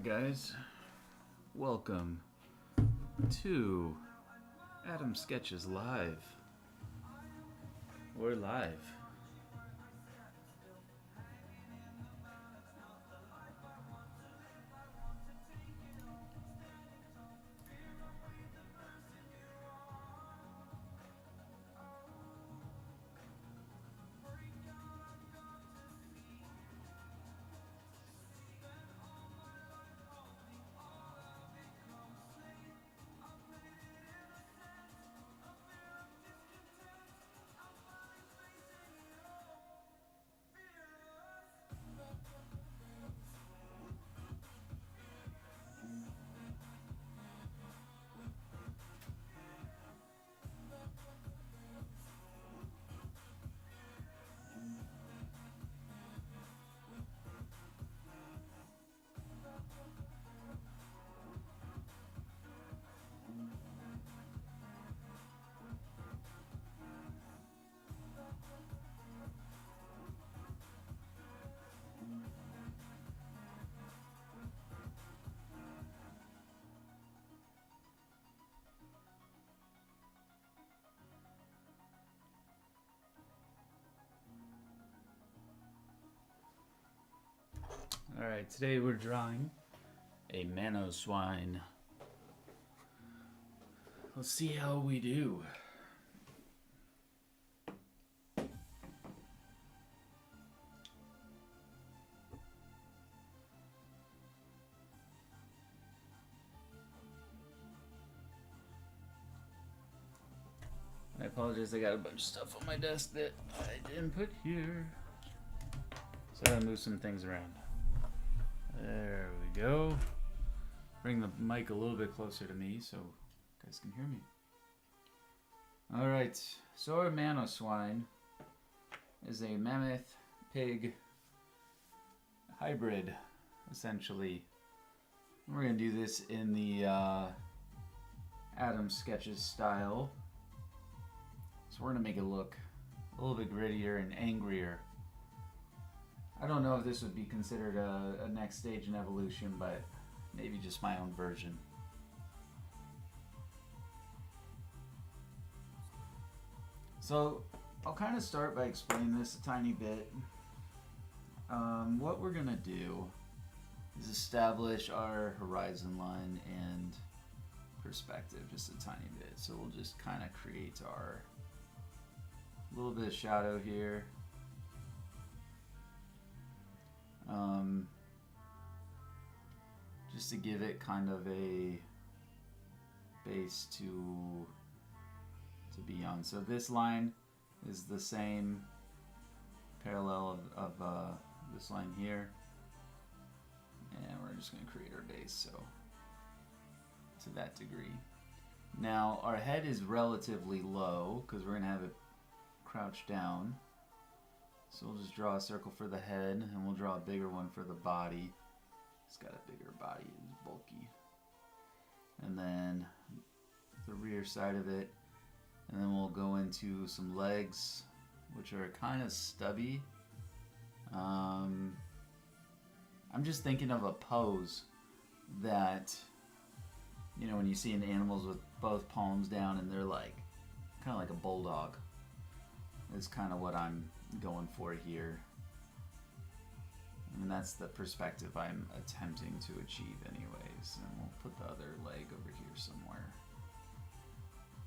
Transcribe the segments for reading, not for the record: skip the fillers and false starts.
guys, welcome to Adam Sketches Live. We're live. Alright, today we're drawing a Manoswine. Let's see how we do. I apologize, I got a bunch of stuff on my desk that I didn't put here. So I gotta move some things around. There we go. Bring the mic a little bit closer to me so you guys can hear me. Alright, so our Manoswine is a mammoth pig hybrid, essentially. We're going to do this in the Adam Sketches style. So we're going to make it look a little bit grittier and angrier. I don't know if this would be considered a next stage in evolution, but maybe just my own version. So I'll kind of start by explaining this a tiny bit. What we're going to do is establish our horizon line and perspective just a tiny bit. So we'll just kind of create our little bit of shadow here. Just to give it kind of a base to be on. So this line is the same parallel of this line here, and we're just going to create our base so to that degree. Now our head is relatively low because we're going to have it crouched down. So we'll just draw a circle for the head, and we'll draw a bigger one for the body. It's got a bigger body, it's bulky. And then the rear side of it, and then we'll go into some legs, which are kind of stubby. I'm just thinking of a pose that, you know, when you see in animals with both palms down and they're like, kind of like a bulldog. Is kind of what I'm going for here. I mean, that's the perspective I'm attempting to achieve anyways. And we'll put the other leg over here somewhere.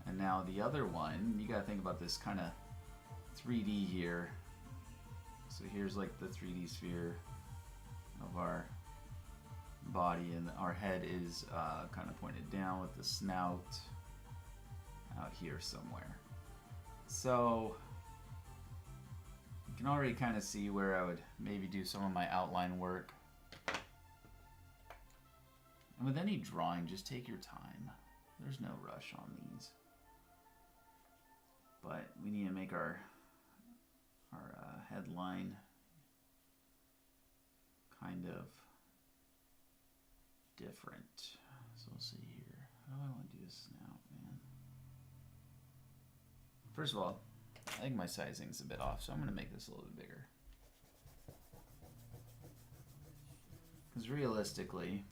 And now the other one, you gotta think about this kind of 3D here. So here's like the 3D sphere of our body, and our head is kind of pointed down with the snout out here somewhere. So you can already kind of see where I would maybe do some of my outline work. And with any drawing, just take your time. There's no rush on these. But we need to make our headline kind of different. So we'll see here. How do I want to do this now, man? First of all, I think my sizing's a bit off, so I'm going to make this a little bit bigger. Because realistically,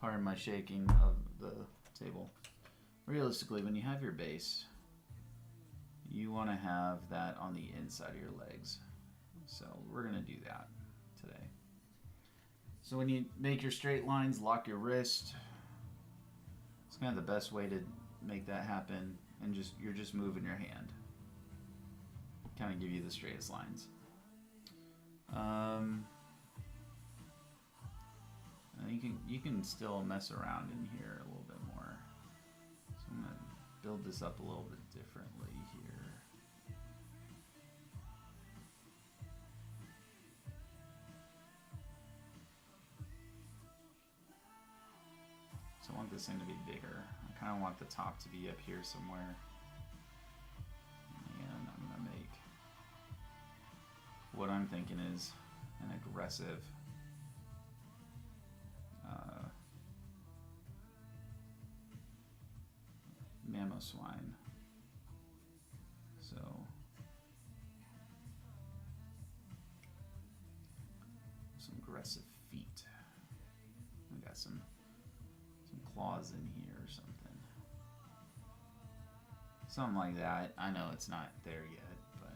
Pardon my shaking of the table. Realistically, when you have your base, you want to have that on the inside of your legs. So we're going to do that today. So when you make your straight lines, lock your wrist. It's kind of the best way to make that happen. And you're just moving your hand. Kind of give you the straightest lines. You can still mess around in here a little bit more. So I'm going to build this up a little bit differently here. So I want this thing to be bigger. I kind of want the top to be up here somewhere. And I'm going to make what I'm thinking is an aggressive Manoswine. So some aggressive feet. We got some claws in here or something. Something like that. I know it's not there yet, but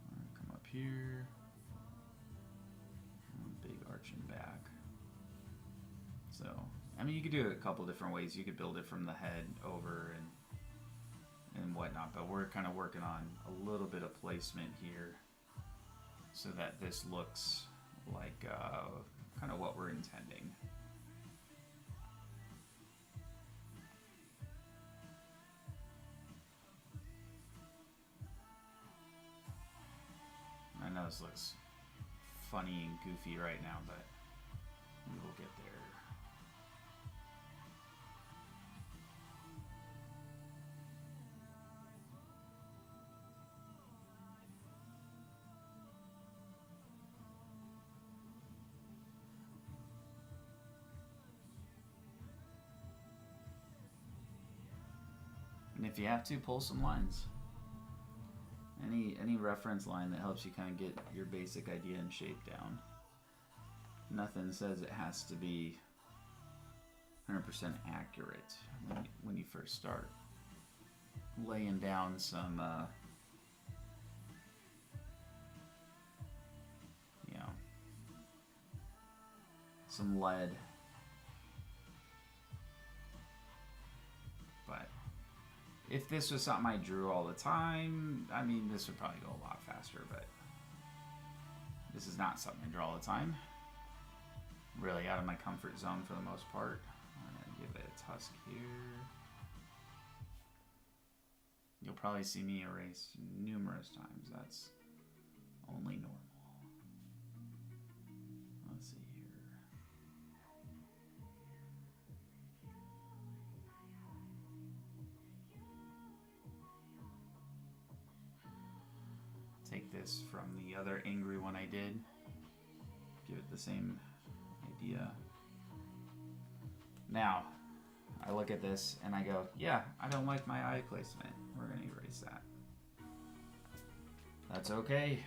I'm gonna come up here. Big arching back. So, I mean, you could do it a couple different ways. You could build it from the head over and whatnot, but we're kind of working on a little bit of placement here so that this looks like kind of what we're intending. I know this looks funny and goofy right now, but we will get there. And if you have to, pull some lines. Any reference line that helps you kind of get your basic idea and shape down. Nothing says it has to be 100% accurate when you first start laying down some some lead. But if this was something I drew all the time, I mean, this would probably go a lot faster, but this is not something I draw all the time. Really out of my comfort zone for the most part. I'm going to give it a tusk here. You'll probably see me erase numerous times. That's only normal. Let's see here. Take this from the other angry one I did. Give it the same idea. Now, I look at this and I go, yeah, I don't like my eye placement. We're going to erase that. That's okay.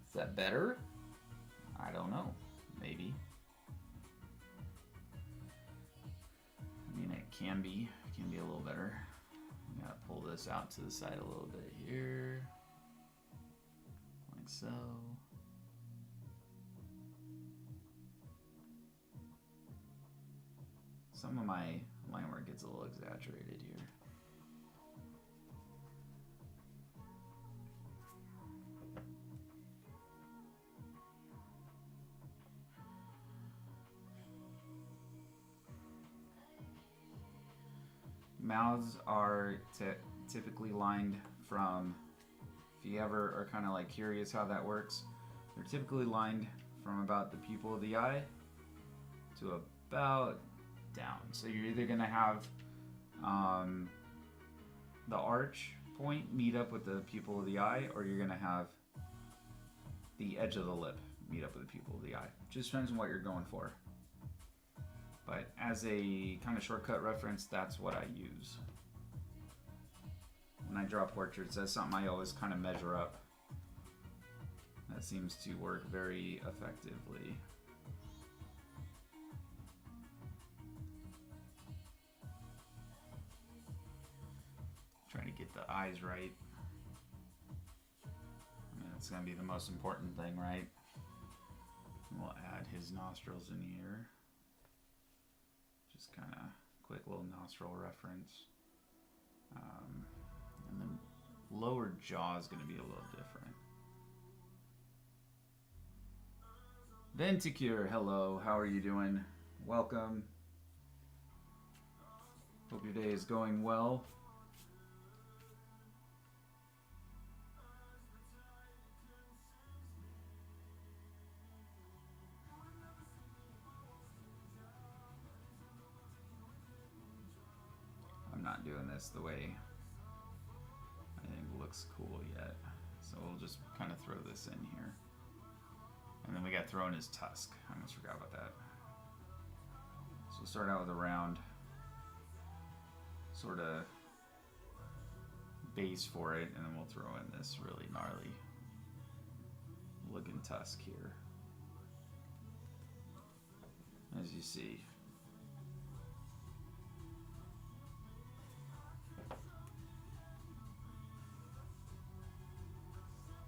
Is that better? I don't know. Maybe. I mean, it can be a little better. I'm gonna pull this out to the side a little bit here, like so. Some of my line work gets a little exaggerated here. Mouths are typically lined from, if you ever are kind of like curious how that works, they're typically lined from about the pupil of the eye to about down. So you're either going to have the arch point meet up with the pupil of the eye, or you're going to have the edge of the lip meet up with the pupil of the eye. Just depends on what you're going for. But as a kind of shortcut reference, that's what I use. When I draw portraits, that's something I always kind of measure up. That seems to work very effectively. Trying to get the eyes right. I mean, it's going to be the most important thing, right? We'll add his nostrils in here. Just kind of quick little nostril reference. And then lower jaw is going to be a little different. Venticure, hello, how are you doing? Welcome. Hope your day is going well. I'm not doing this the way I think looks cool yet. So we'll just kind of throw this in here. And then we got thrown his tusk. I almost forgot about that. So we'll start out with a round sort of base for it, and then we'll throw in this really gnarly looking tusk here. As you see.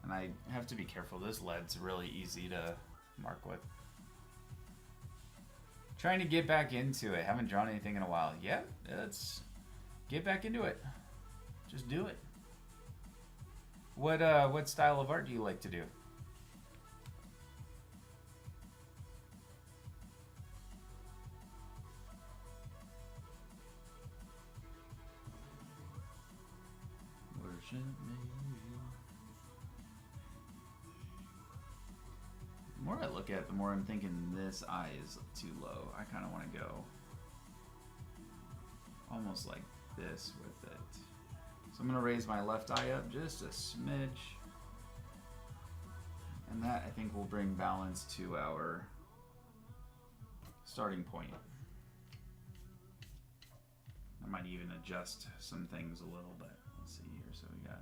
And I have to be careful. This lead's really easy to mark with. Trying to get back into it. Haven't drawn anything in a while. Yep, let's get back into it. Just do it. What style of art do you like to do? Worship me. The more I look at it, the more I'm thinking this eye is too low. I kind of want to go almost like this with it. So I'm going to raise my left eye up just a smidge. And that, I think, will bring balance to our starting point. I might even adjust some things a little bit. Let's see here. So we got...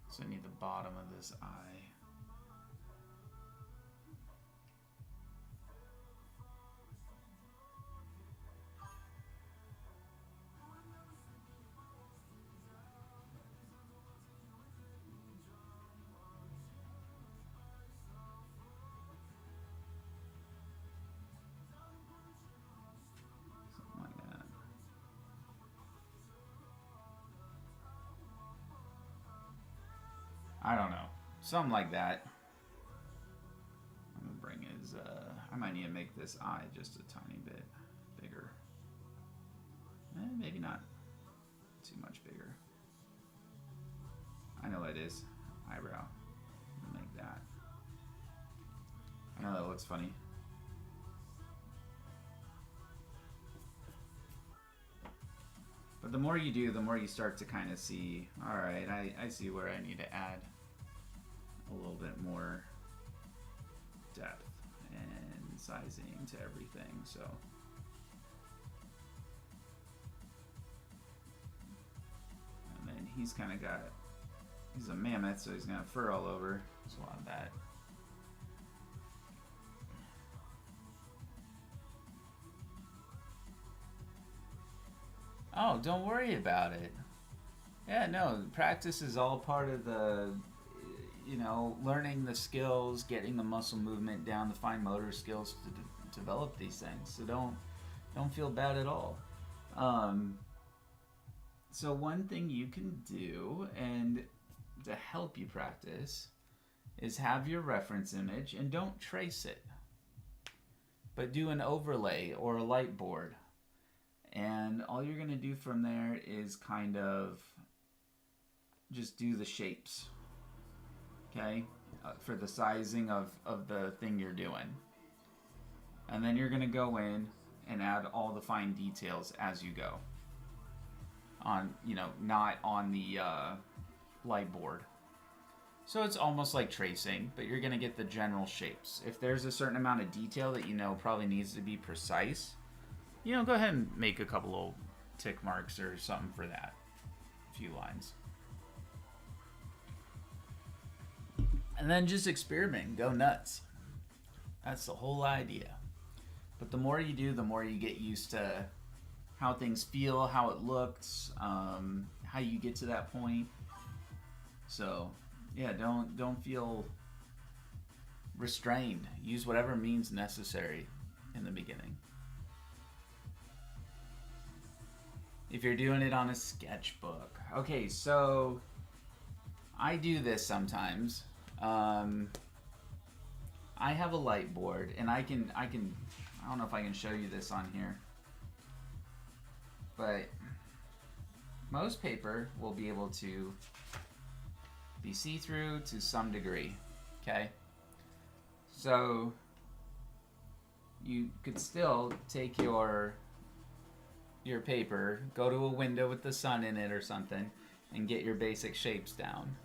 so I need the bottom of this eye. I don't know. Something like that. I'm going to bring his... I might need to make this eye just a tiny bit bigger. Maybe not too much bigger. I know what it is. Eyebrow. Make that. I know that looks funny. But the more you do, the more you start to kind of see, alright, I see where I need to add a little bit more depth and sizing to everything, so. And then he's kind of got, he's a mammoth, so he's going to have fur all over, so a lot of that. Oh, don't worry about it. Yeah, no, practice is all part of the, you know, learning the skills, getting the muscle movement down, the fine motor skills to develop these things. So don't feel bad at all. So one thing you can do, and to help you practice, is have your reference image and don't trace it, but do an overlay or a light board. And all you're going to do from there is kind of just do the shapes, okay, for the sizing of the thing you're doing. And then you're going to go in and add all the fine details as you go. on, you know, not on the light board. So it's almost like tracing, but you're going to get the general shapes. If there's a certain amount of detail that you know probably needs to be precise, you know, go ahead and make a couple of tick marks or something for that. A few lines. And then just experiment, go nuts. That's the whole idea. But the more you do, the more you get used to how things feel, how it looks, how you get to that point. So, yeah, don't feel restrained. Use whatever means necessary in the beginning. If you're doing it on a sketchbook. Okay, so I do this sometimes. I have a light board, and I don't know if I can show you this on here, but most paper will be able to be see-through to some degree, okay? So you could still take your paper, go to a window with the sun in it or something, and get your basic shapes down.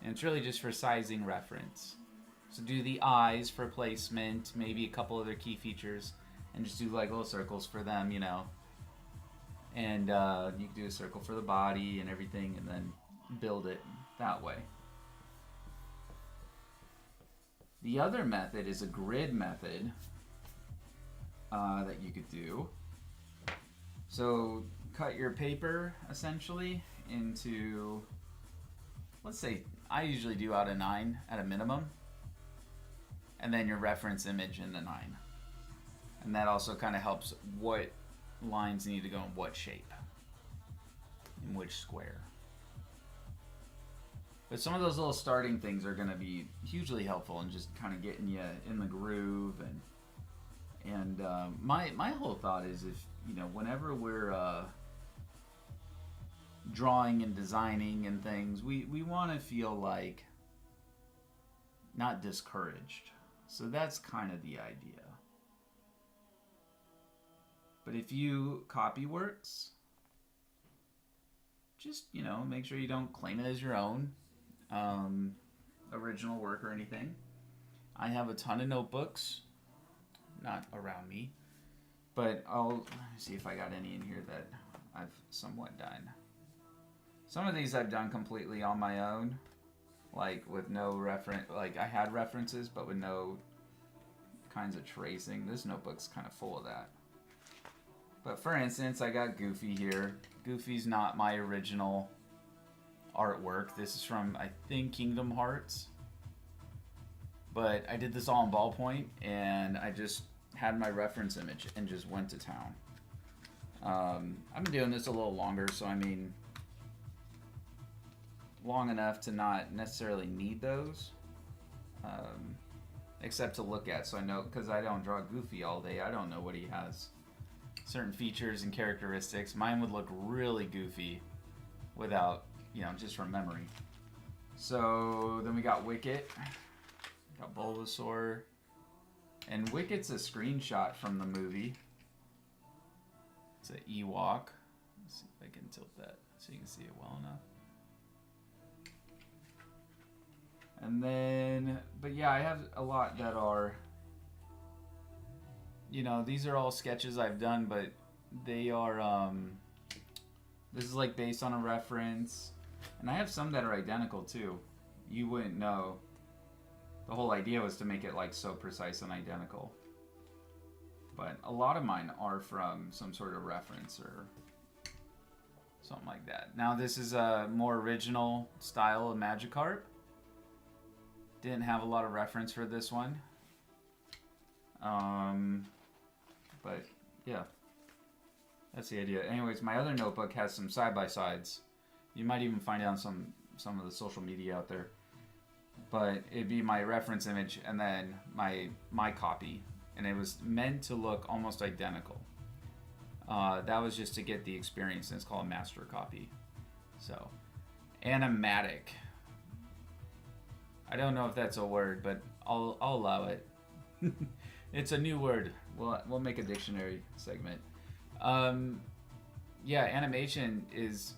And it's really just for sizing reference. So do the eyes for placement, maybe a couple other key features, and just do like little circles for them, you know. And you can do a circle for the body and everything, and then build it that way. The other method is a grid method that you could do. So cut your paper essentially into, let's say, I usually do out of 9 at a minimum, and then your reference image in the 9. And that also kind of helps what lines need to go in what shape, in which square. But some of those little starting things are going to be hugely helpful in just kind of getting you in the groove. And my whole thought is, if you know, whenever we're drawing and designing and things, we want to feel like not discouraged. So that's kind of the idea. But if you copy works, just, you know, make sure you don't claim it as your own original work or anything. I have a ton of notebooks, not around me, but I'll see if I got any in here that I've somewhat done. Some of these I've done completely on my own, like with no reference, like I had references, but with no kinds of tracing. This notebook's kind of full of that. But for instance, I got Goofy here. Goofy's not my original artwork. This is from, I think, Kingdom Hearts. But I did this all in ballpoint, and I just had my reference image and just went to town. I've been doing this a little longer, so I mean, long enough to not necessarily need those, except to look at. So I know, because I don't draw Goofy all day, I don't know what he has. Certain features and characteristics. Mine would look really goofy without, you know, just from memory. So then we got Wicket, got Bulbasaur, and Wicket's a screenshot from the movie. It's an Ewok. Let's see if I can tilt that so you can see it well enough. And then, but yeah, I have a lot that are, you know, these are all sketches I've done, but they are, this is like based on a reference. And I have some that are identical too. You wouldn't know. The whole idea was to make it like so precise and identical. But a lot of mine are from some sort of reference or something like that. Now this is a more original style of Magikarp. Didn't have a lot of reference for this one. But yeah, that's the idea. Anyways, my other notebook has some side-by-sides. You might even find it on some of the social media out there. But it'd be my reference image and then my copy. And it was meant to look almost identical. That was just to get the experience, and it's called a master copy. So, animatic. I don't know if that's a word, but I'll allow it. It's a new word. We'll make a dictionary segment. yeah, animation is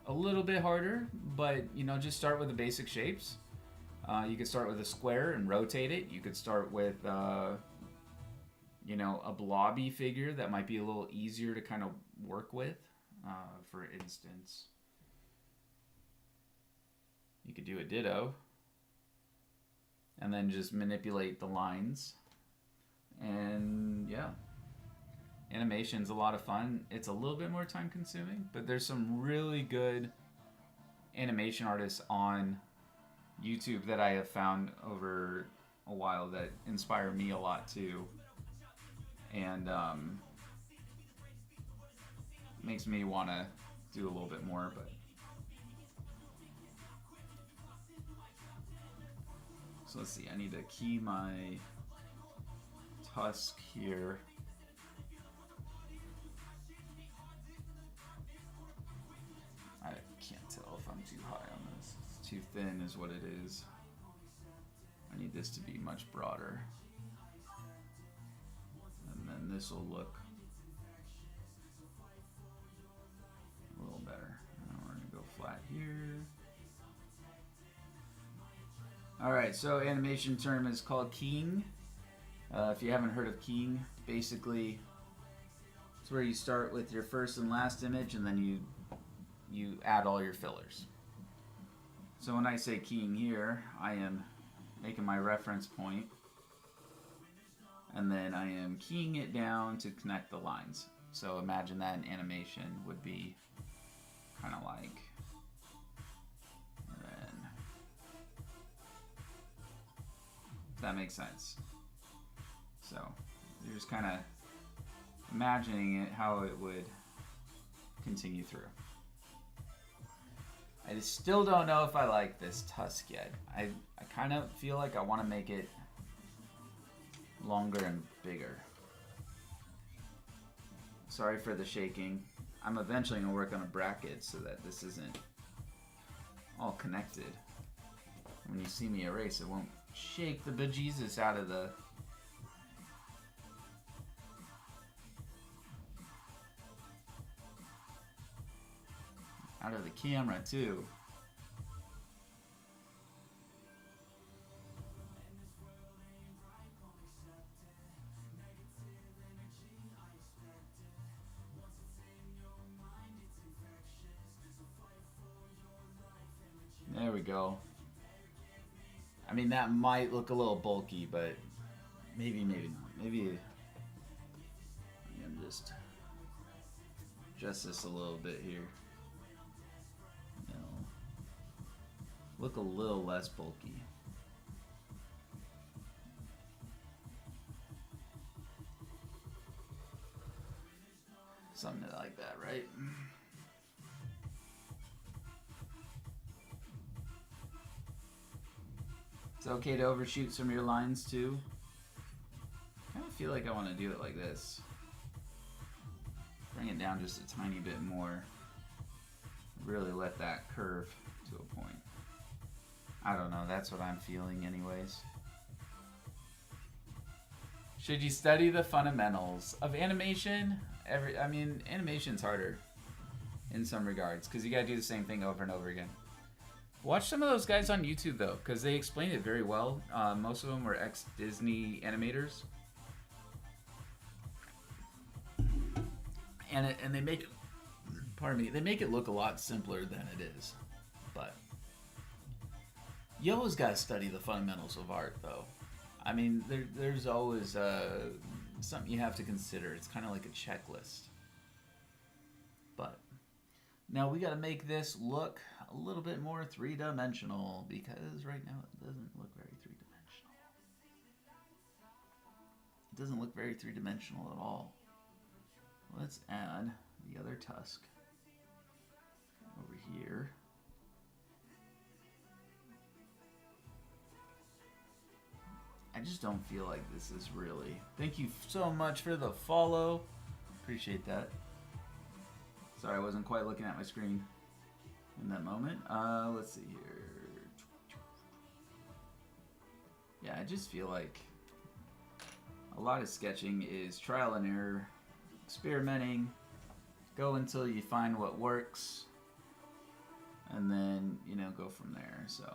a little bit harder, but you know, just start with the basic shapes. You could start with a square and rotate it. You could start with, you know, a blobby figure that might be a little easier to kind of work with. For instance, you could do a ditto and then just manipulate the lines. And yeah, animation's a lot of fun. It's a little bit more time consuming, but there's some really good animation artists on YouTube that I have found over a while that inspire me a lot too. And makes me want to do a little bit more, but so let's see, I need to key my tusk here. I can't tell if I'm too high on this. It's too thin is what it is. I need this to be much broader. And then this will look a little better. And we're going to go flat here. Alright, so animation term is called keying. If you haven't heard of keying, basically it's where you start with your first and last image and then you add all your fillers. So when I say keying here, I am making my reference point and then I am keying it down to connect the lines. So imagine that in animation would be kind of like, and then, if that makes sense. So you're just kind of imagining it, how it would continue through. I just still don't know if I like this tusk yet. I kind of feel like I want to make it longer and bigger. Sorry for the shaking. I'm eventually going to work on a bracket so that this isn't all connected. When you see me erase, it won't shake the bejesus out of the camera too. There we go. I mean, that might look a little bulky, but maybe not. Maybe I can just adjust this a little bit here. Look a little less bulky. Something like that, right? It's okay to overshoot some of your lines too. I kind of feel like I want to do it like this. Bring it down just a tiny bit more. Really let that curve to a point. I don't know, that's what I'm feeling anyways. Should you study the fundamentals of animation? I mean, animation's harder in some regards because you gotta do the same thing over and over again. Watch some of those guys on YouTube though, because they explain it very well. Most of them were ex-Disney animators. And they make it, pardon me, they make it look a lot simpler than it is. But you always got to study the fundamentals of art, though. I mean, there's always something you have to consider. It's kind of like a checklist. But now we got to make this look a little bit more three-dimensional because right now it doesn't look very three-dimensional. It doesn't look very three-dimensional at all. Let's add the other tusk over here. I just don't feel like this is really... Thank you so much for the follow. Appreciate that. Sorry, I wasn't quite looking at my screen in that moment. Let's see here. Yeah, I just feel like a lot of sketching is trial and error, experimenting, go until you find what works, and then, you know, go from there. So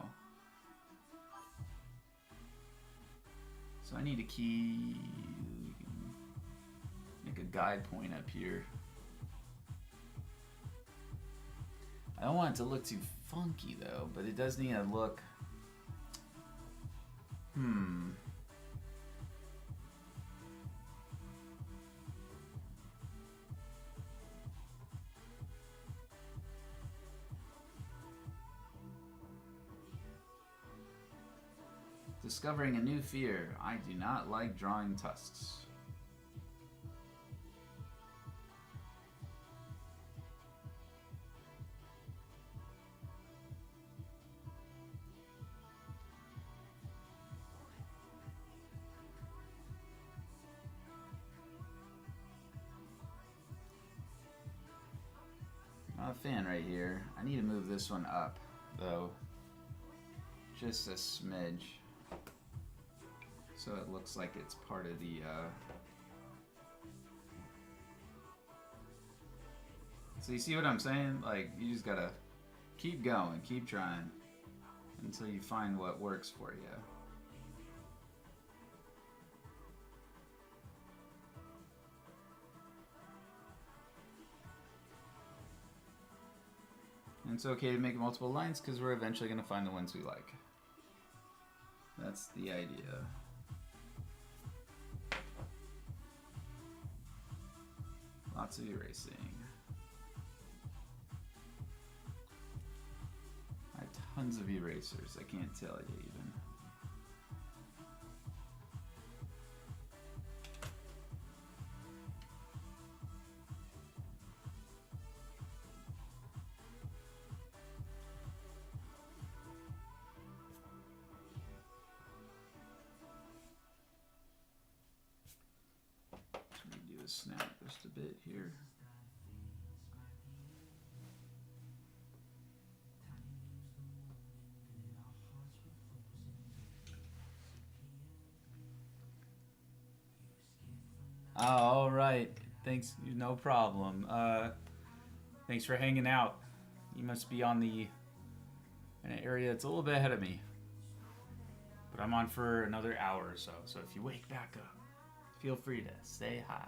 I need a key. Make a guide point up here. I don't want it to look too funky though, but it does need to look. Discovering a new fear. I do not like drawing tusks. Not a fan right here. I need to move this one up, though. Just a smidge. So it looks like it's part of the, So you see what I'm saying? Like, you just gotta keep going, keep trying, until you find what works for you. And it's okay to make multiple lines because we're eventually going to find the ones we like. That's the idea. Lots of erasing. I have tons of erasers. I can't tell you even. Snap just a bit here. Oh, all right. Thanks. No problem. Thanks for hanging out. You must be on in an area that's a little bit ahead of me. But I'm on for another hour or so. So if you wake back up, feel free to say hi.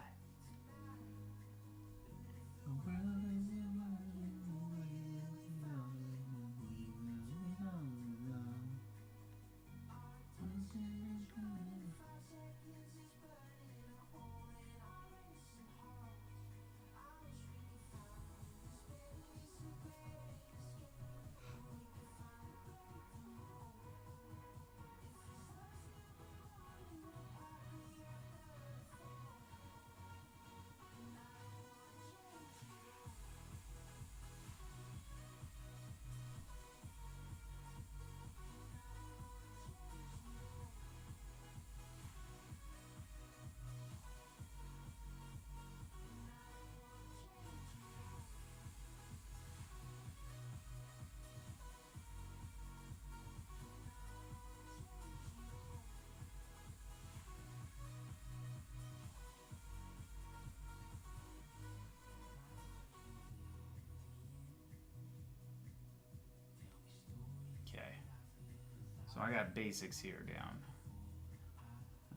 So I got basics here down.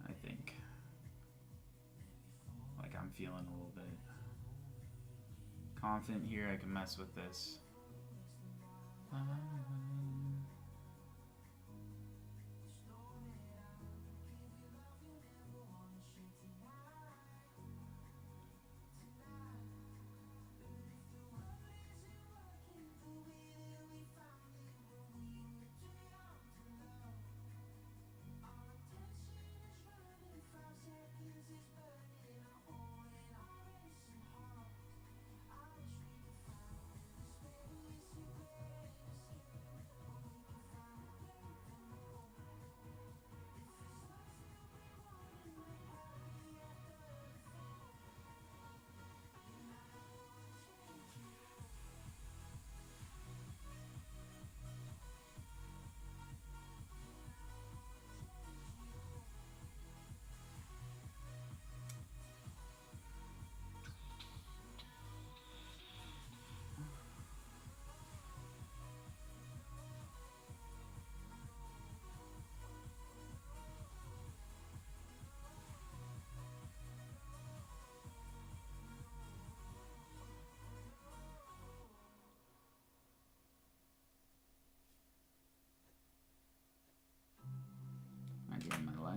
I think. Like I'm feeling a little bit confident here. I can mess with this.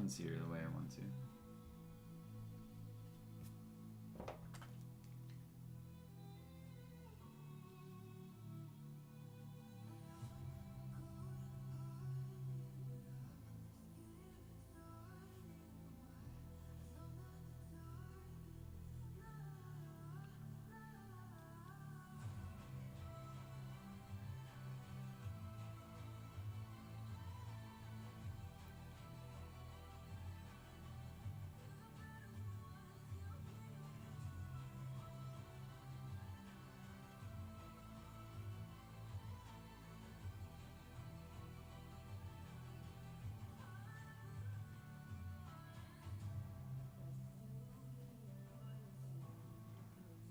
lines here the way I want to.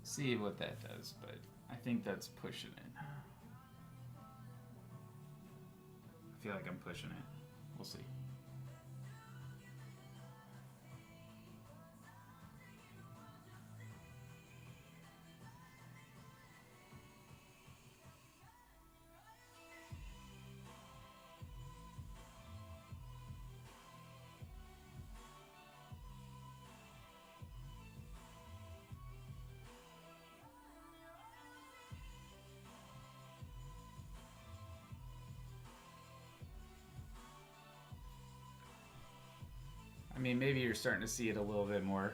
See what that does, but I think that's pushing it. I feel like I'm pushing it. We'll see. I mean, maybe you're starting to see it a little bit more.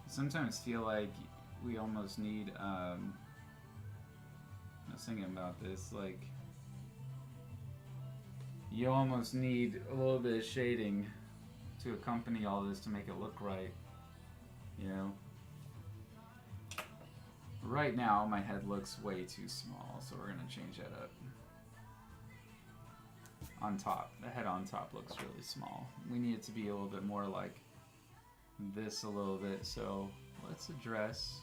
Sometimes feel like we almost need, I was thinking about this, like, you almost need a little bit of shading to accompany all this to make it look right, you know? Right now, my head looks way too small, so we're gonna change that up. On top, the head on top looks really small. We need it to be a little bit more like this a little bit, so let's address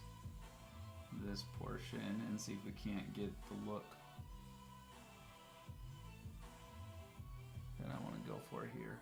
this portion and see if we can't get the look that I want to go for here.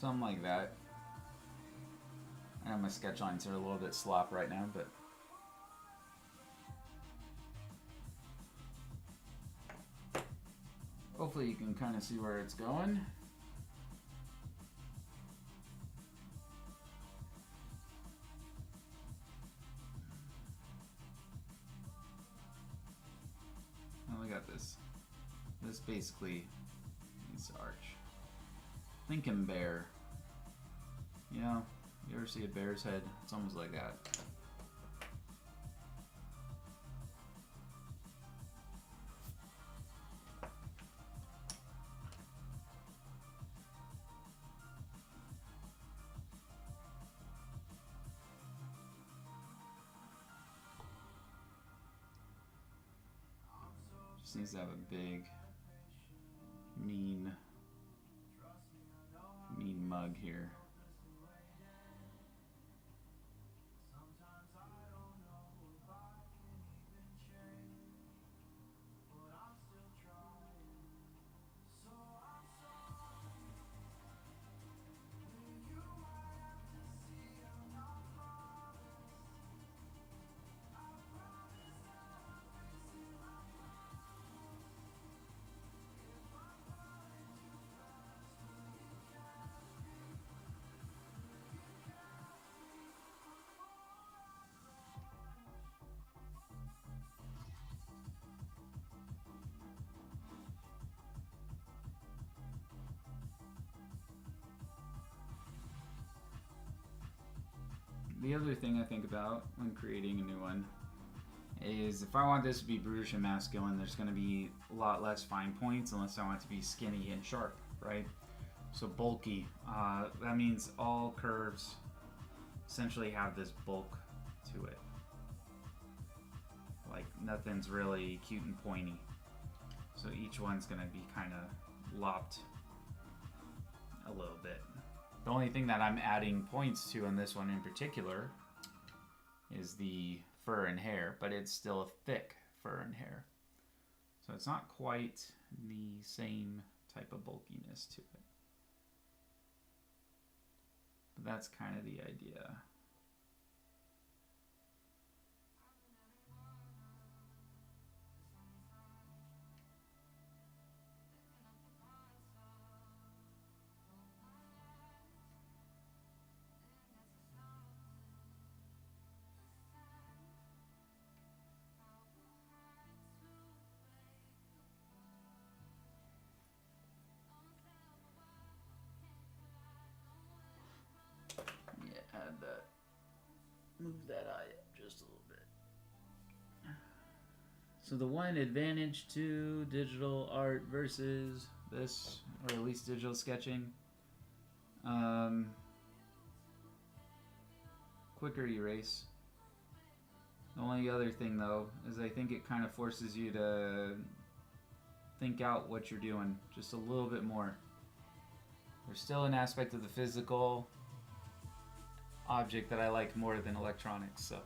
Something like that. I know my sketch lines are a little bit slop right now, but hopefully you can kind of see where it's going. Oh, we got this. This basically needs to arch. Thinking bear. You know, you ever see a bear's head? It's almost like that. Just needs to have a big, mean mug here. The other thing I think about when creating a new one is if I want this to be brutish and masculine, there's going to be a lot less fine points unless I want it to be skinny and sharp, right? So bulky, that means all curves essentially have this bulk to it. Like nothing's really cute and pointy. So each one's going to be kind of lopped a little bit. The only thing that I'm adding points to on this one in particular is the fur and hair, but it's still a thick fur and hair. So it's not quite the same type of bulkiness to it. But that's kind of the idea. Add that, move that eye up just a little bit. So the one advantage to digital art versus this, or at least digital sketching, quicker erase. The only other thing though is I think it kind of forces you to think out what you're doing just a little bit more. There's still an aspect of the physical object that I like more than electronics, so.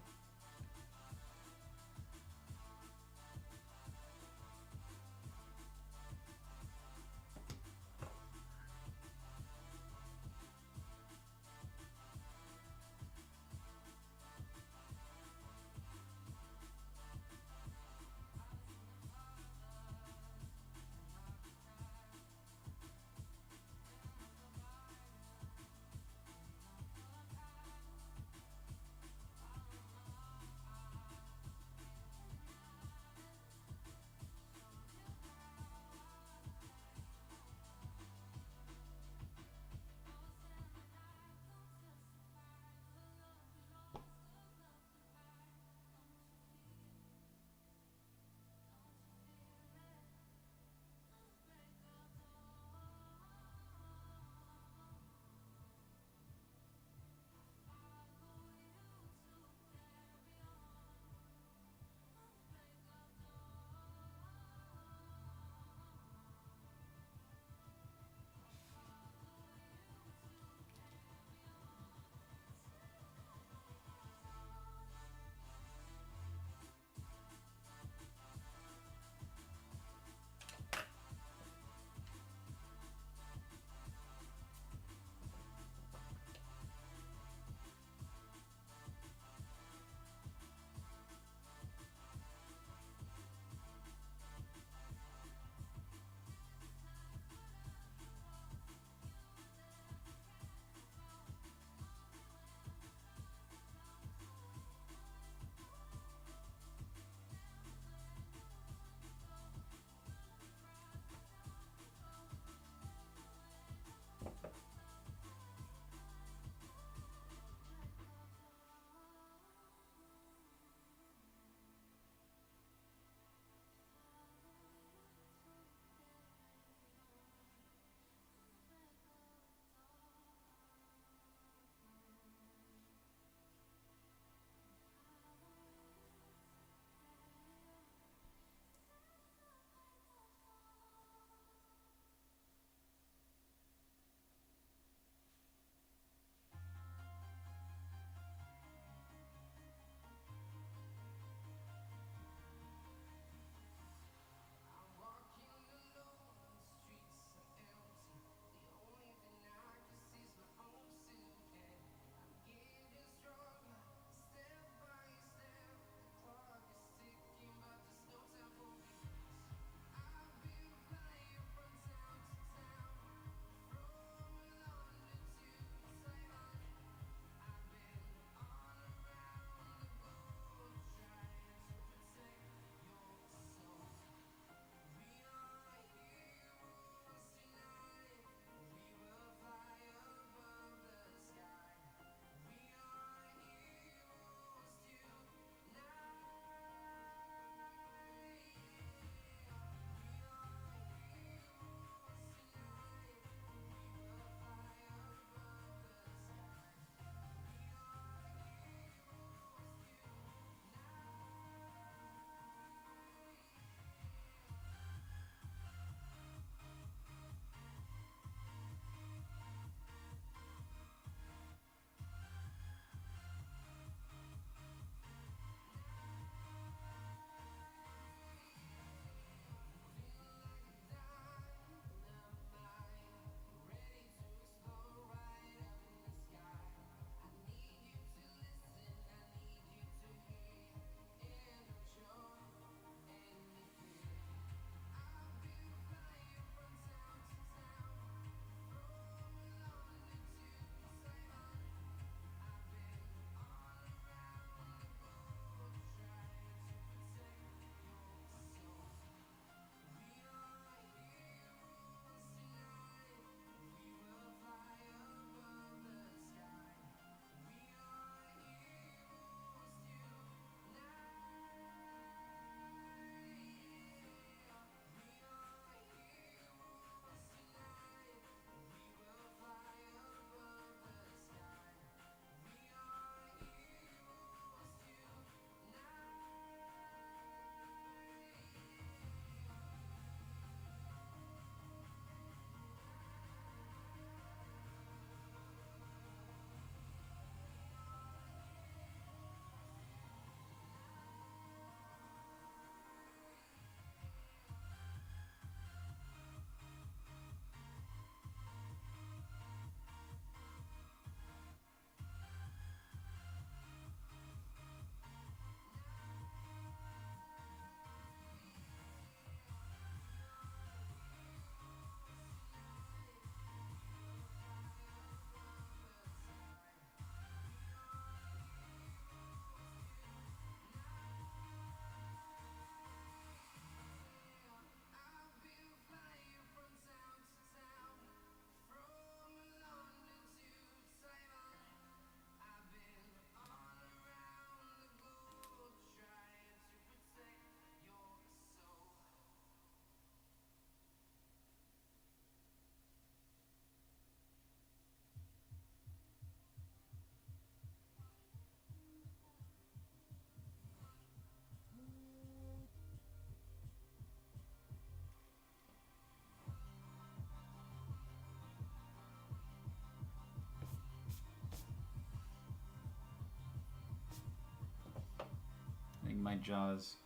my jaws,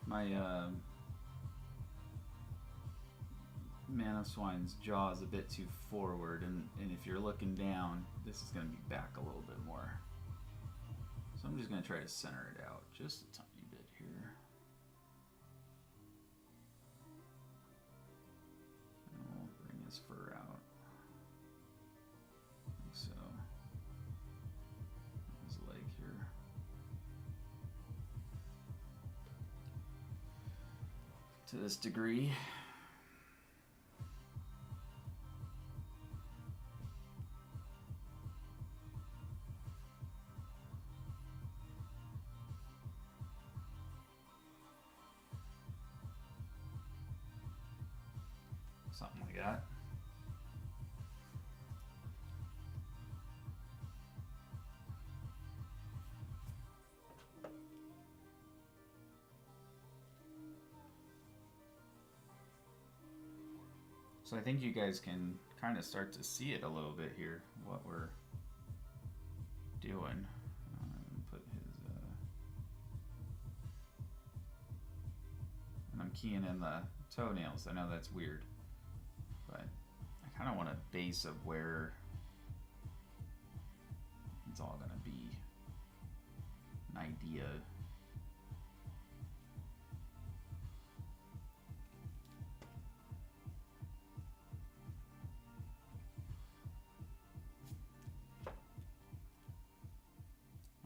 my Manoswine's jaw is a bit too forward, and if you're looking down, this is going to be back a little bit more. So I'm just going to try to center it out just a tiny bit here. And we'll bring his fur out. Like so. His leg here. To this degree. Something like that. So I think you guys can kind of start to see it a little bit here, what we're doing. Put his, and I'm keying in the toenails. I know that's weird, but I kind of want a base of where it's all gonna be, an idea.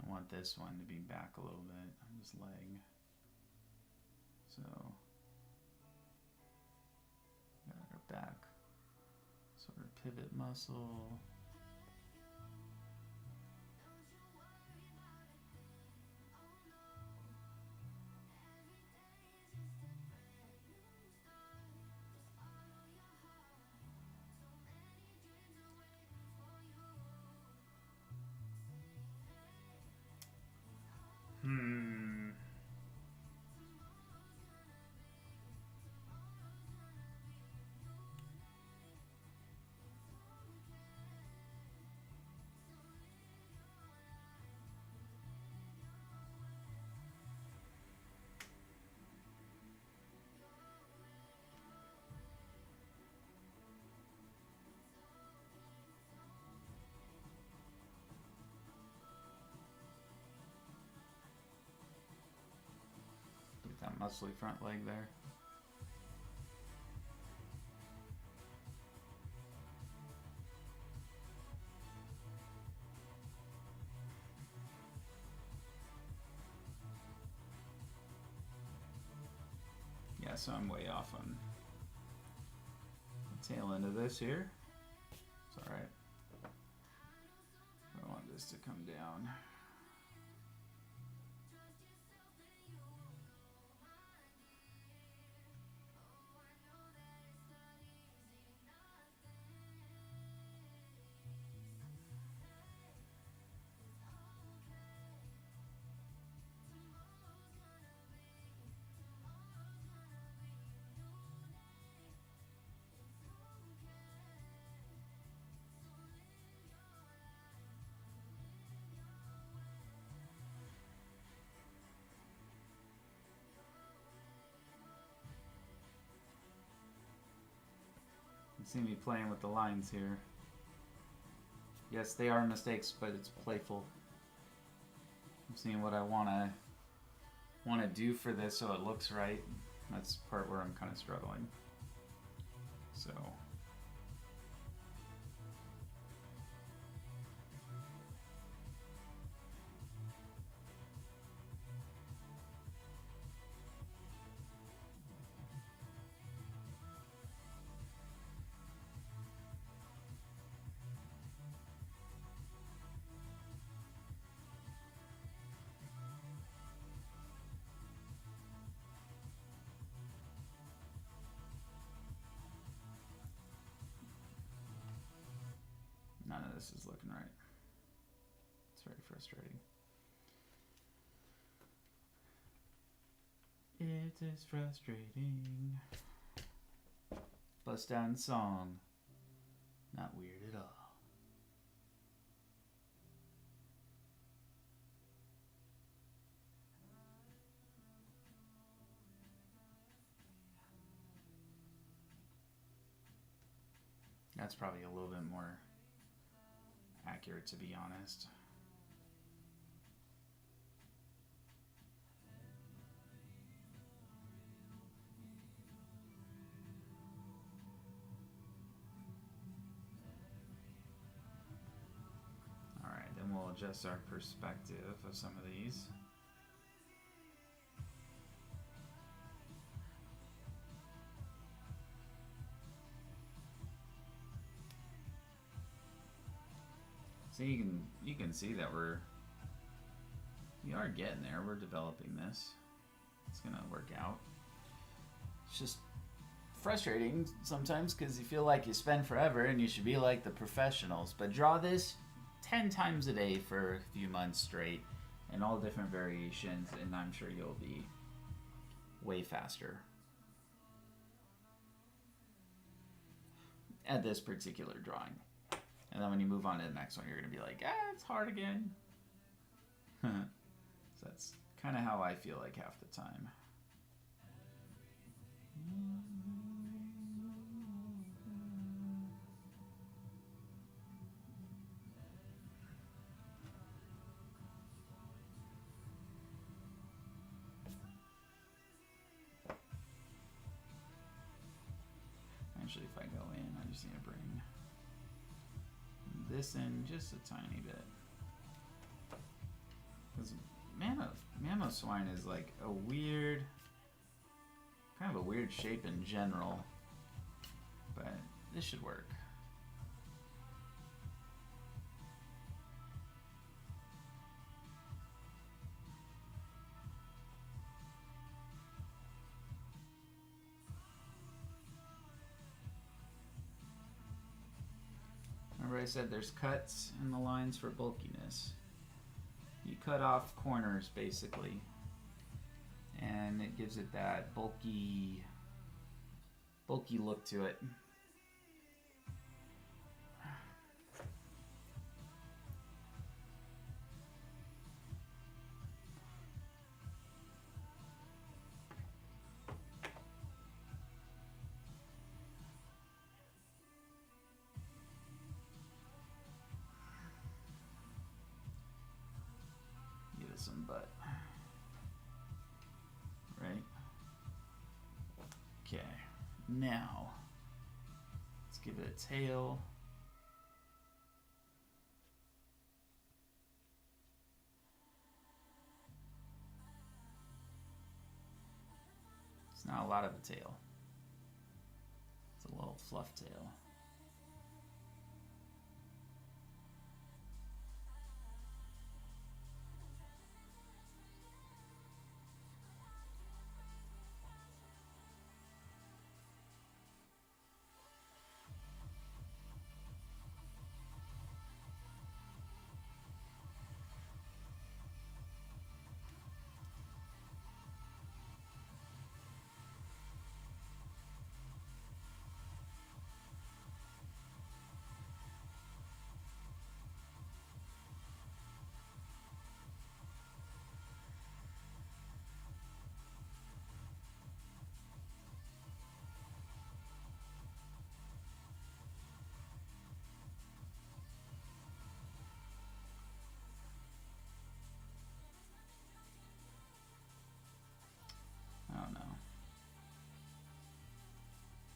I want this one to be back a little bit on this leg. So got our back sort of pivot muscle. Get that muscly front leg there. Yeah, so I'm way off on the tail end of this here. It's alright. I want this to come down. You see me playing with the lines here. Yes, they are mistakes, but it's playful. I'm seeing what I wanna do for this so it looks right. That's the part where I'm kind of struggling. So none of this is looking right. It's very frustrating. It is frustrating. Bust down song. Not weird at all. That's probably a little bit more accurate, to be honest. Alright, then we'll adjust our perspective of some of these. So you can see that we are getting there. We're developing this. It's gonna work out. It's just frustrating sometimes because you feel like you spend forever and you should be like the professionals. But draw this 10 times a day for a few months straight in all different variations, and I'm sure you'll be way faster at this particular drawing. And then when you move on to the next one, you're going to be like, it's hard again. So that's kind of how I feel like half the time. Actually, if I go in, I just need to bring this in just a tiny bit. Because Manoswine is like a weird, kind of a weird shape in general, but this should work. Remember I said there's cuts in the lines for bulkiness. You cut off corners basically, and it gives it that bulky look to it. Some butt, right? Okay, now let's give it a tail. It's not a lot of a tail. It's a little fluff tail.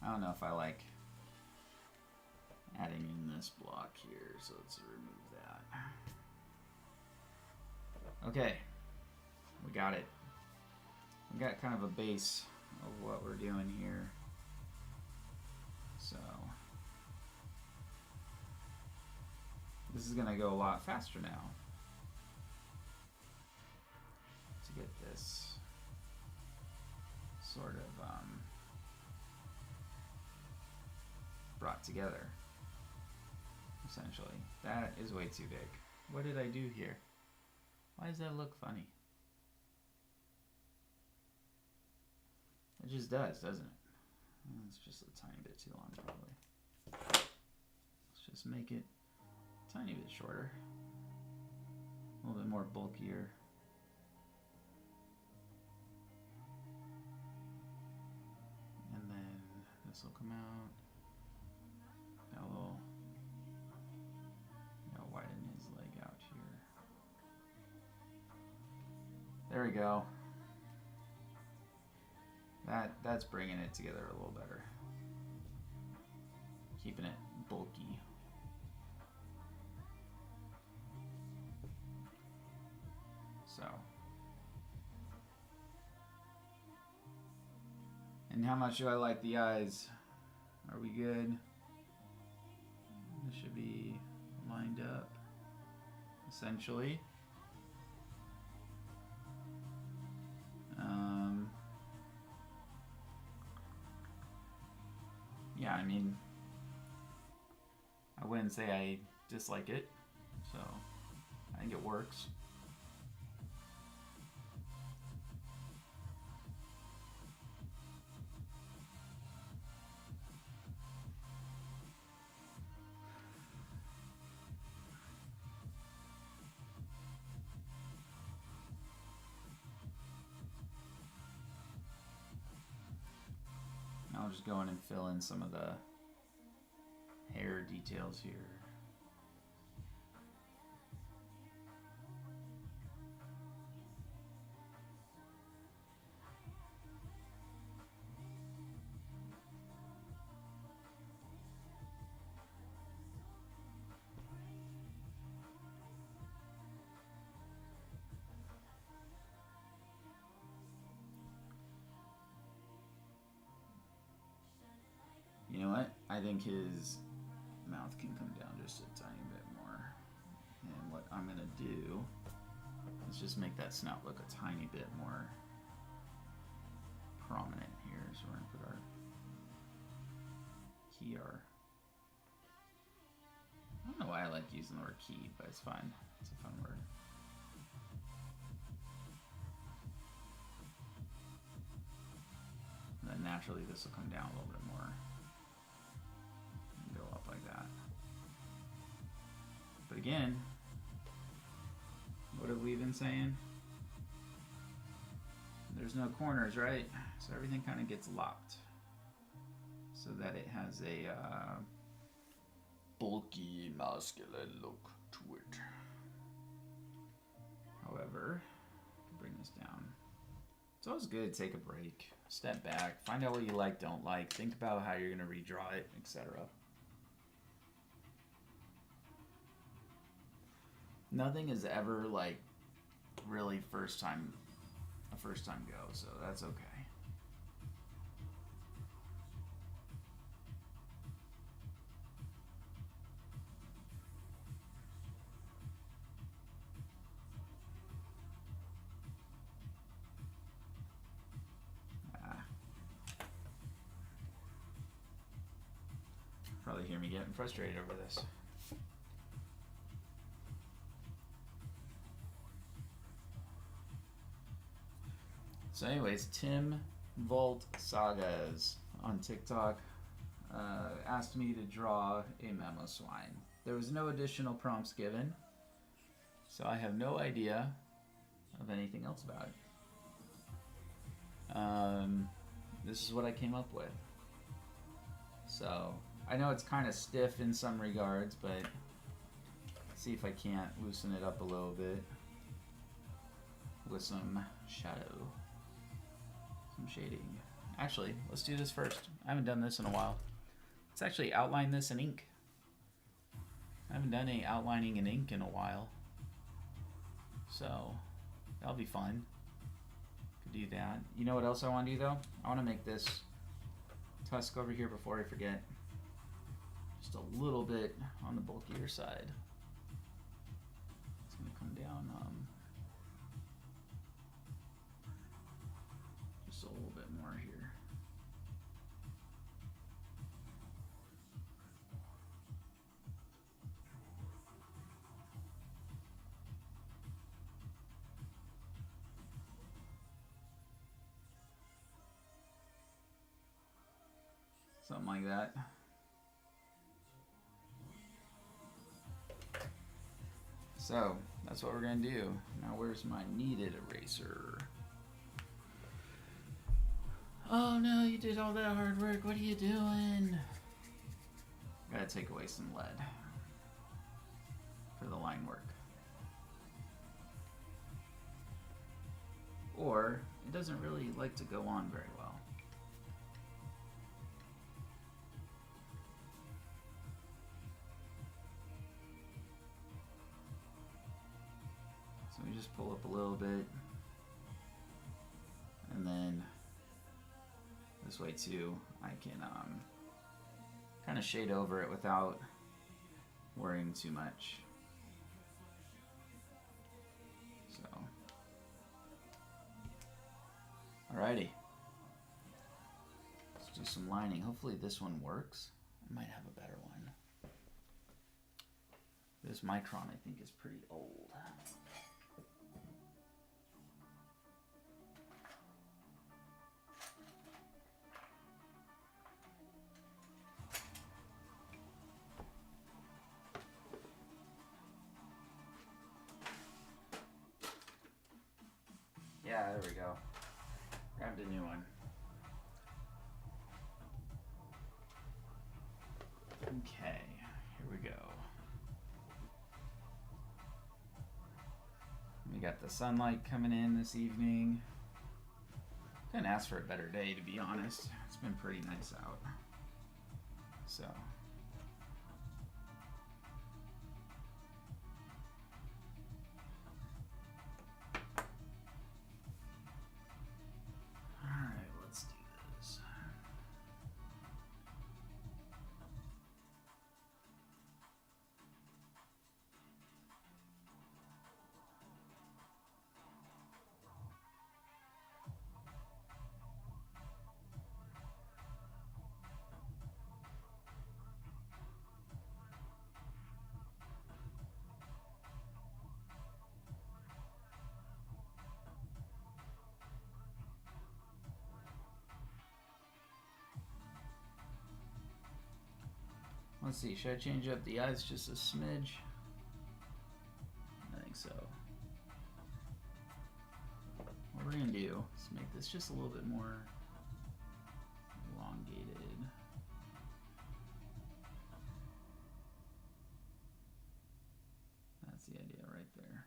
I don't know if I like adding in this block here, so let's remove that. Okay, we got it. We got kind of a base of what we're doing here. So this is gonna go a lot faster now to get this sort of brought together, essentially. That is way too big. What did I do here? Why does that look funny? It just does, doesn't it? It's just a tiny bit too long, probably. Let's just make it a tiny bit shorter. A little bit more bulkier. And then this will come out. A little There we go. That's bringing it together a little better. Keeping it bulky. So. And how much do I like the eyes? Are we good? This should be lined up, essentially. Yeah, I mean, I wouldn't say I dislike it, so I think it works. I'll just go in and fill in some of the hair details here. You know what? I think his mouth can come down just a tiny bit more. And what I'm going to do is just make that snout look a tiny bit more prominent here. So we're going to put our key R. I don't know why I like using the word key, but it's fine. It's a fun word. And then naturally this will come down a little bit more. Go up like that. But again, what have we been saying? There's no corners, right? So everything kind of gets locked so that it has a bulky, masculine look to it. However, bring this down. It's always good to take a break, step back, find out what you like, don't like, think about how you're going to redraw it, etc. Nothing is ever like really a first time go, so that's okay. Probably hear me getting frustrated over this. So anyways, Tim Volt Sagas on TikTok asked me to draw a Manoswine. There was no additional prompts given, so I have no idea of anything else about it. This is what I came up with. So I know it's kind of stiff in some regards, but let's see if I can't loosen it up a little bit with some shadow. Shading. Actually, let's do this first. I haven't done this in a while. Let's actually outline this in ink. I haven't done any outlining in ink in a while. So, that'll be fun. Could do that. You know what else I want to do though? I want to make this tusk over here before I forget. Just a little bit on the bulkier side. It's going to come down just a little bit more here. Something like that. So that's what we're gonna do. Now where's my kneaded eraser? Oh no, you did all that hard work. What are you doing? Gotta take away some lead for the line work. or it doesn't really like to go on very well. So we just pull up a little bit, and then this way too I can kind of shade over it without worrying too much. So, alrighty, let's do some lining. Hopefully this one works. I might have a better one. This Micron I think is pretty old. Yeah, there we go. Grabbed a new one. Okay, here we go. We got the sunlight coming in this evening. Couldn't ask for a better day, to be honest. It's been pretty nice out. So. Alright, let's do this. Let's see, should I change up the eyes just a smidge? I think so. What we're gonna do is make this just a little bit more elongated. That's the idea right there.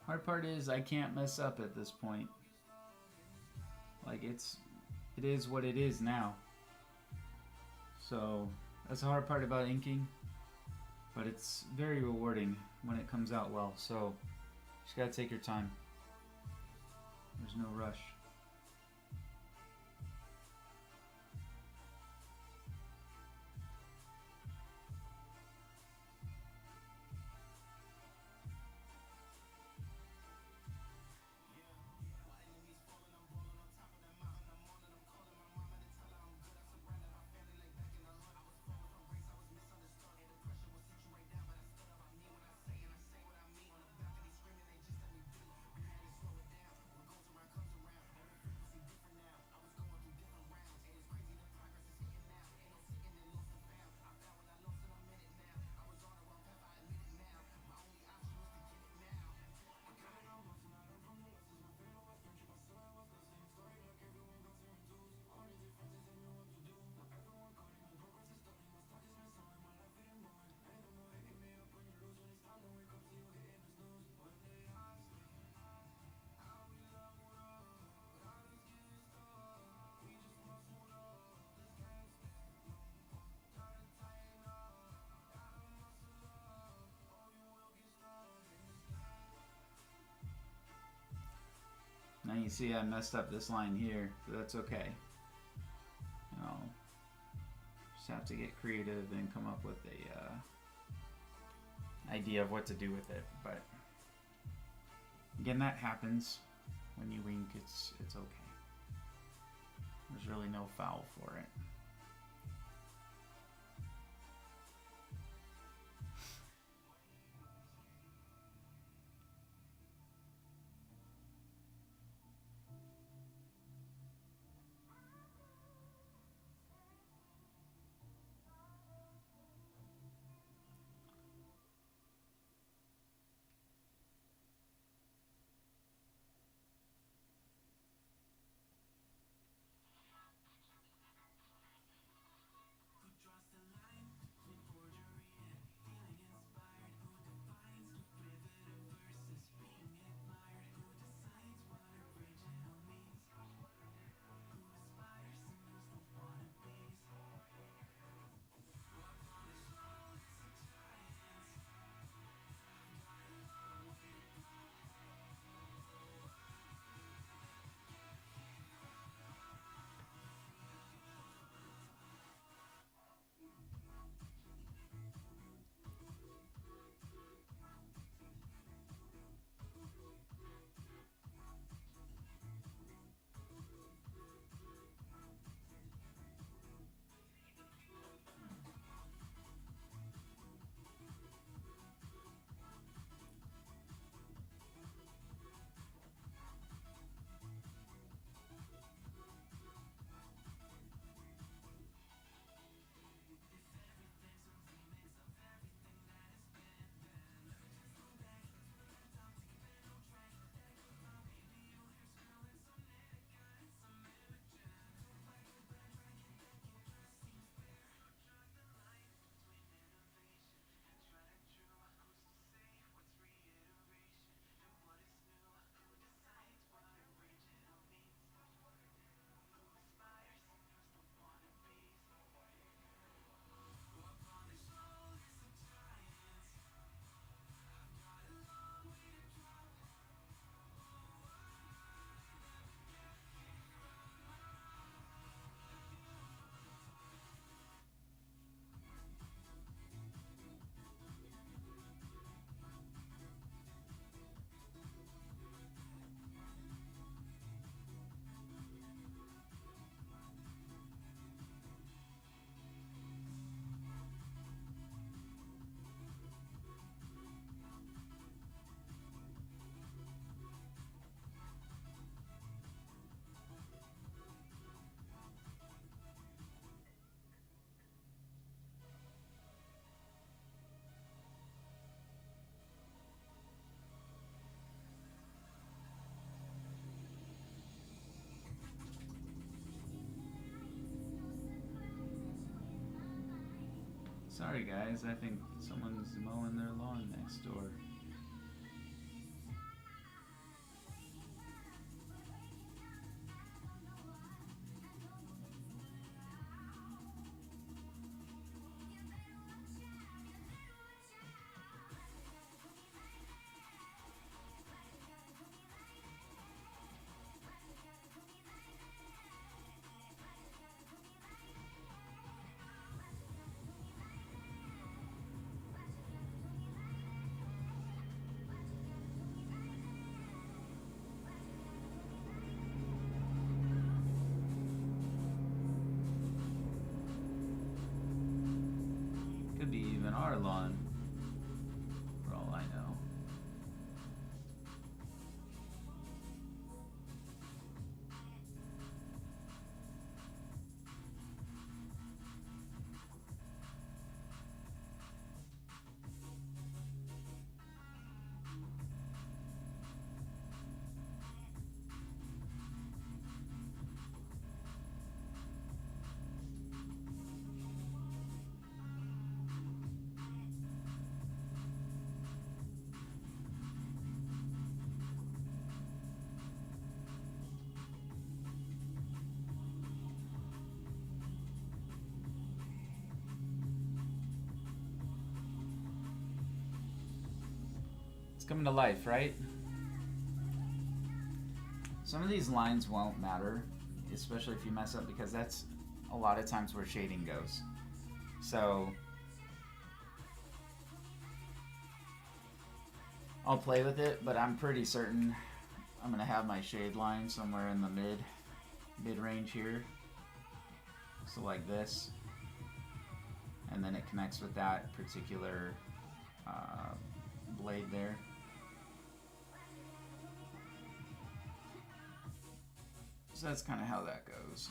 Hard part is I can't mess up at this point. Like it is what it is now. So that's the hard part about inking, but it's very rewarding when it comes out well. So just gotta take your time. There's no rush. Now you see I messed up this line here, but that's okay. You know, Just have to get creative and come up with a idea of what to do with it. But again, that happens when you ink. It's okay. There's really no foul for it. Sorry guys, I think someone's mowing their lawn next door. Could be even our lawn, for all I know. It's coming to life, right? Some of these lines won't matter, especially if you mess up, because that's a lot of times where shading goes. So I'll play with it, but I'm pretty certain I'm gonna have my shade line somewhere in the mid range here. So like this, and then it connects with that particular blade there. So that's kind of how that goes.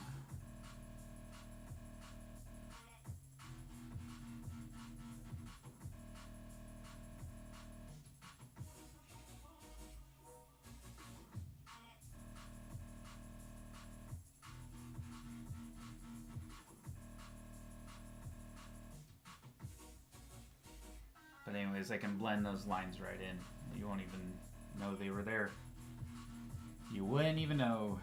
But anyways, I can blend those lines right in. You won't even know they were there. You wouldn't even know.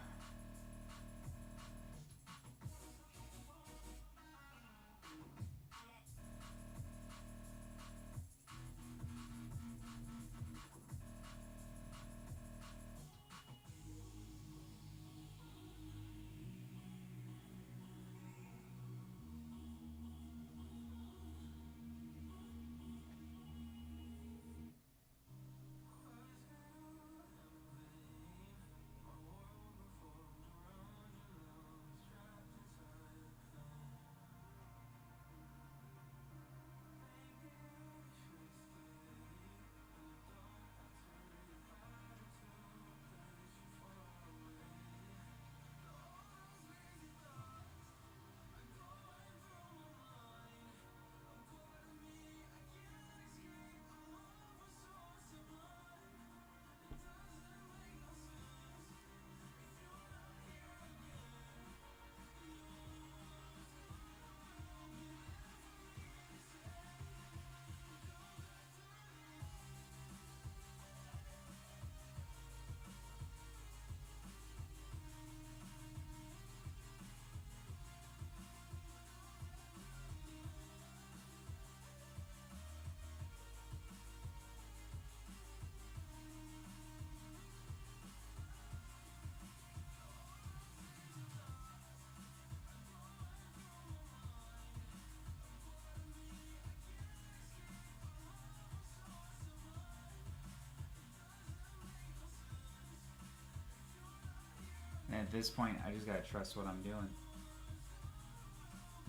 And at this point, I just gotta trust what I'm doing.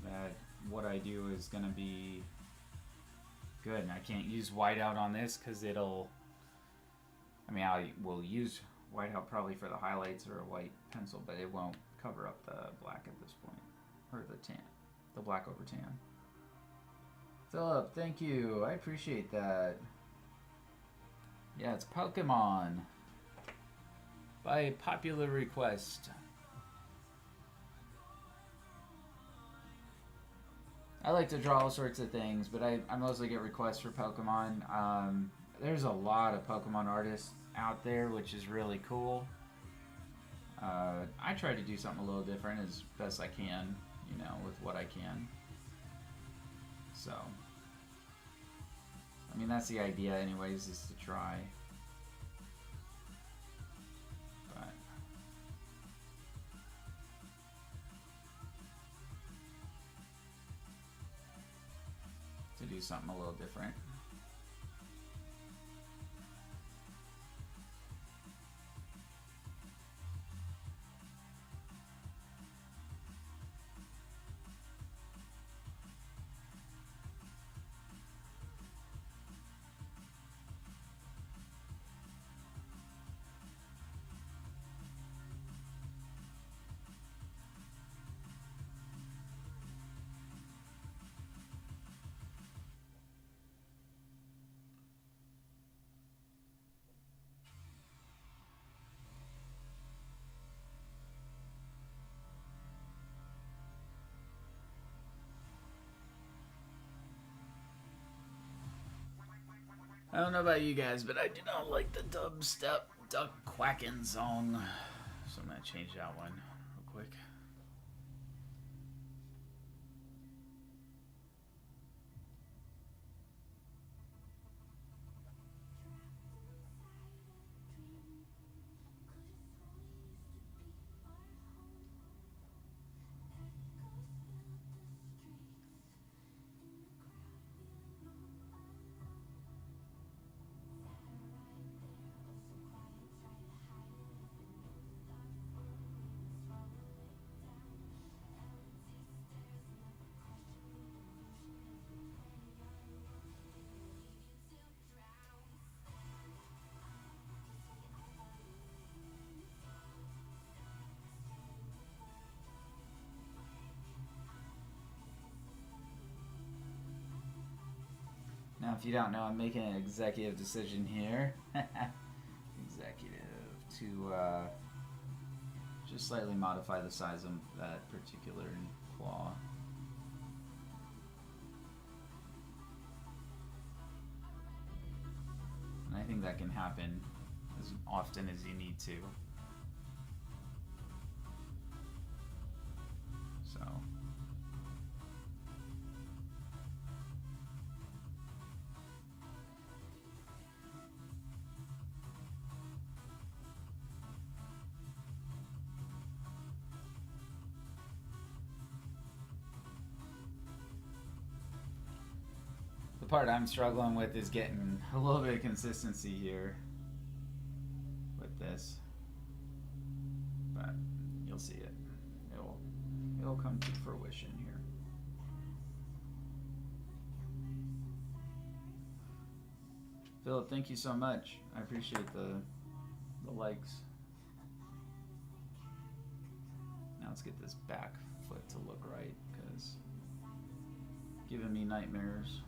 That what I do is gonna be good. And I can't use whiteout on this because it'll. I mean, I will use whiteout probably for the highlights or a white pencil, but it won't cover up the black at this point. Or the tan. The black over tan. Philip, thank you. I appreciate that. Yeah, it's Pokemon. By popular request. I like to draw all sorts of things, but I mostly get requests for Pokemon. There's a lot of Pokemon artists out there, which is really cool. I try to do something a little different as best I can, you know, with what I can. So, I mean, that's the idea anyways, is to try. To do something a little different. I don't know about you guys, but I do not like the dubstep duck quacking song. So I'm going to change that one real quick. Now, if you don't know, I'm making an executive decision here. Executive to just slightly modify the size of that particular claw. And I think that can happen as often as you need to. So. The part I'm struggling with is getting a little bit of consistency here with this, but you'll see it. It'll come to fruition here. Philip, thank you so much. I appreciate the likes. Now let's get this back foot to look right, because it's giving me nightmares.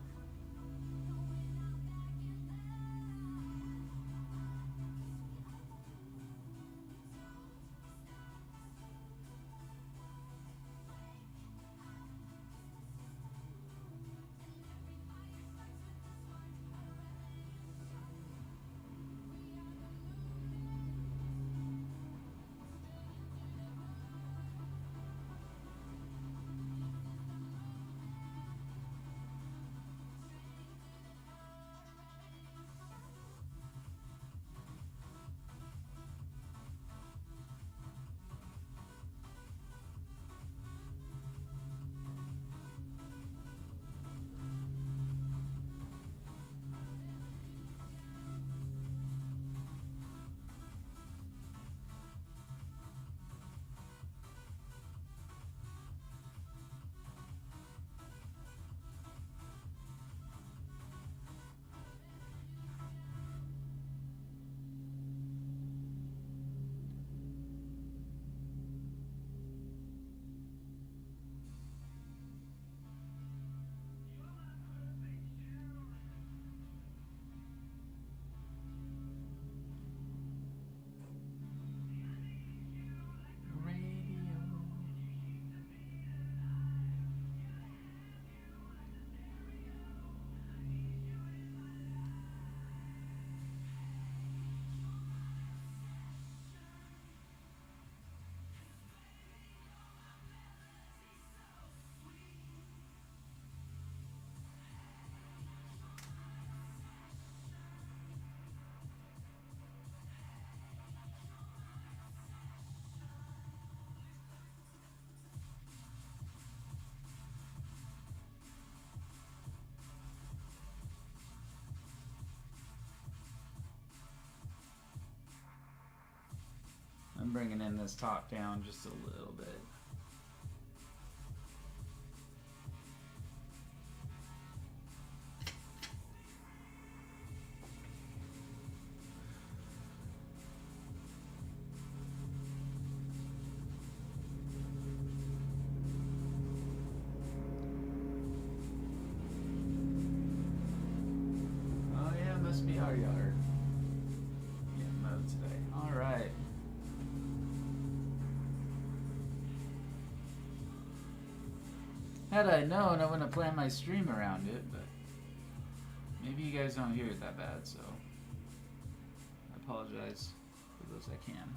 I'm bringing in this top down just a little bit. Oh yeah, must be our yard. Yeah, mowed today. All right. Had I known, I wouldn't have planned my stream around it, but maybe you guys don't hear it that bad, so I apologize for those I can.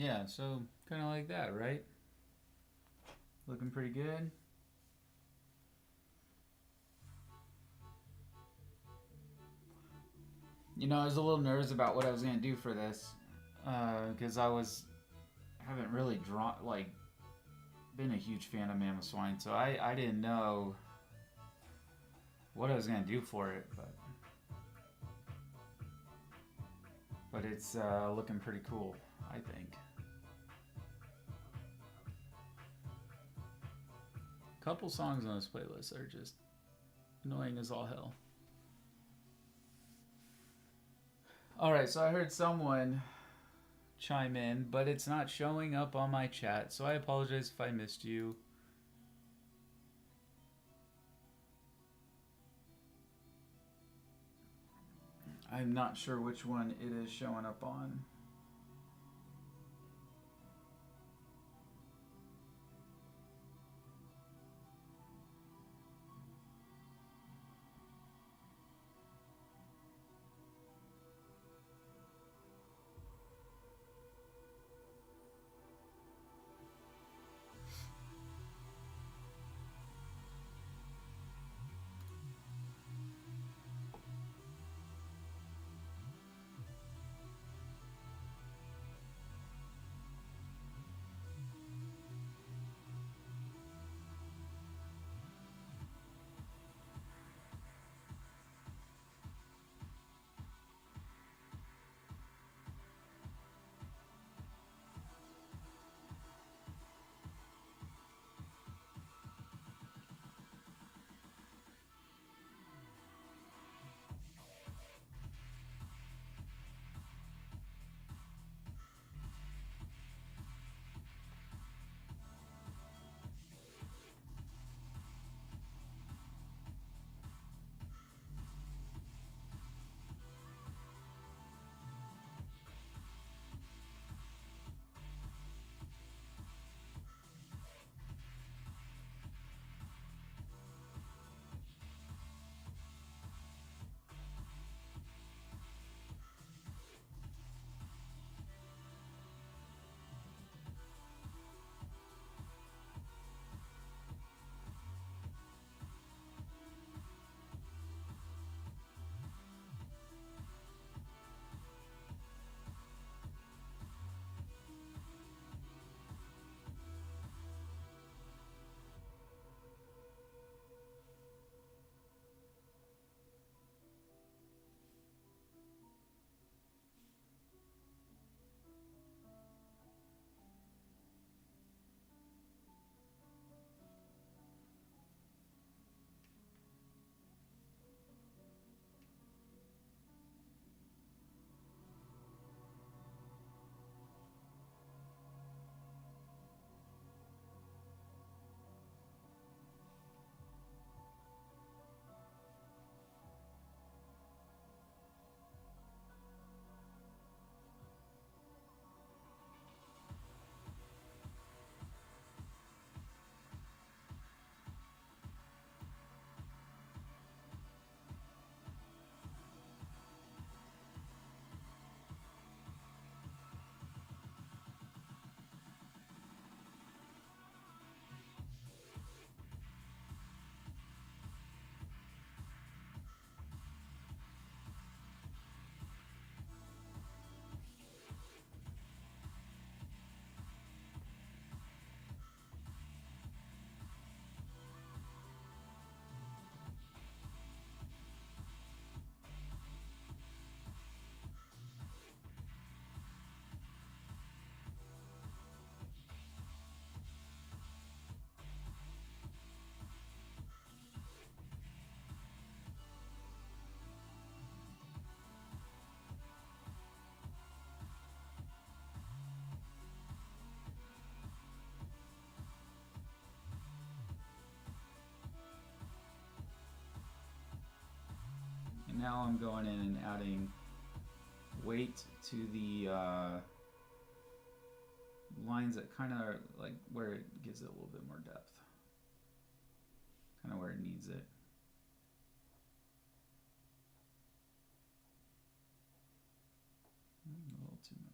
Yeah, so kind of like that, right? Looking pretty good. You know, I was a little nervous about what I was gonna do for this, because haven't really drawn like been a huge fan of Manoswine, so I didn't know what I was gonna do for it, but it's looking pretty cool, I think. A couple songs on this playlist are just annoying as all hell. All right, so I heard someone chime in, but it's not showing up on my chat, so I apologize if I missed you. I'm not sure which one it is showing up on. And now I'm going in and adding weight to the lines that kind of like where it gives it a little bit more depth, kind of where it needs it. A little too much.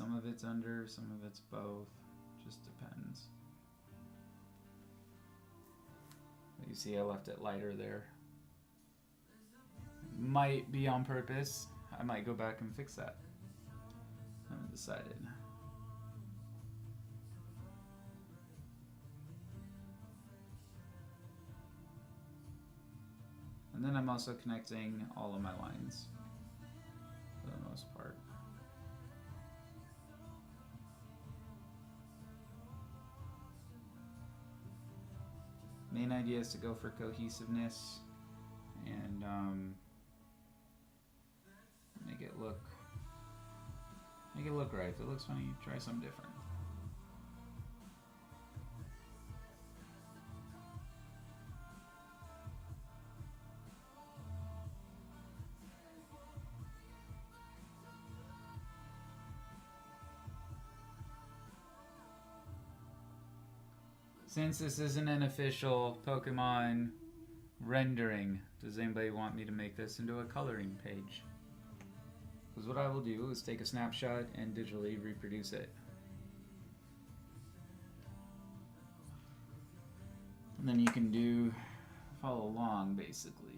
Some of it's under, some of it's both. Just depends. You see I left it lighter there. Might be on purpose. I might go back and fix that. I haven't decided. And then I'm also connecting all of my lines for the most part. Main idea is to go for cohesiveness and make it look right. If it looks funny, try something different. Since this isn't an official Pokemon rendering, does anybody want me to make this into a coloring page? Because what I will do is take a snapshot and digitally reproduce it. And then you can follow along basically.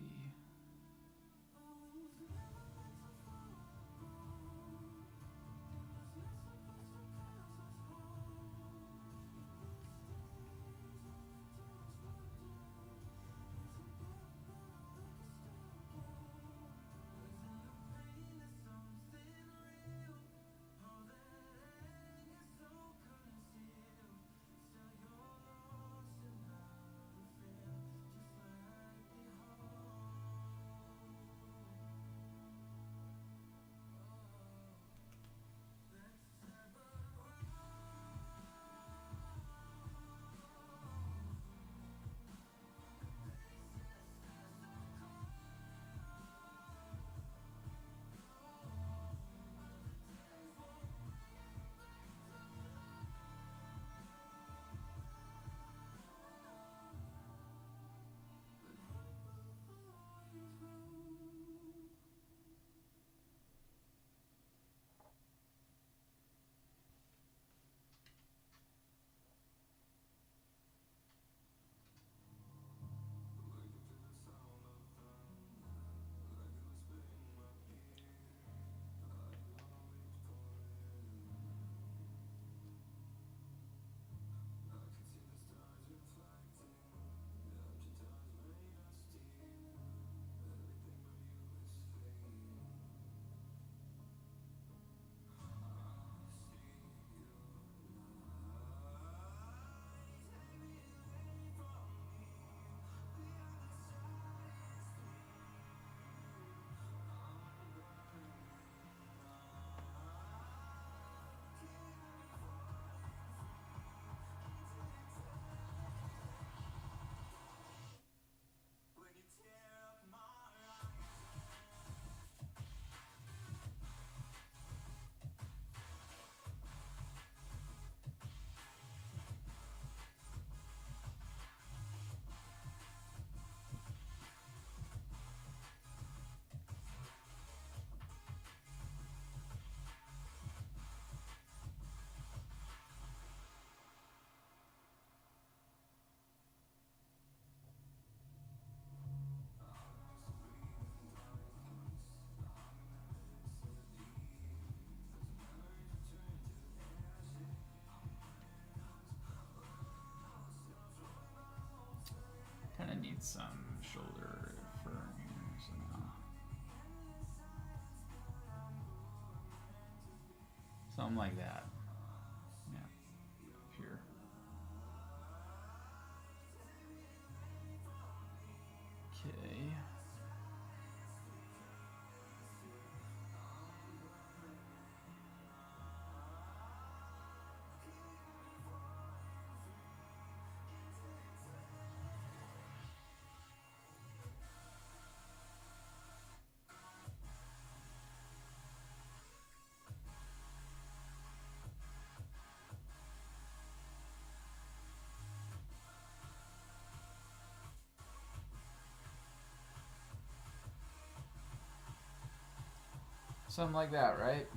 Kind of need some shoulder fur here somehow. Something like that. Yeah. Here. Okay. Something like that, right?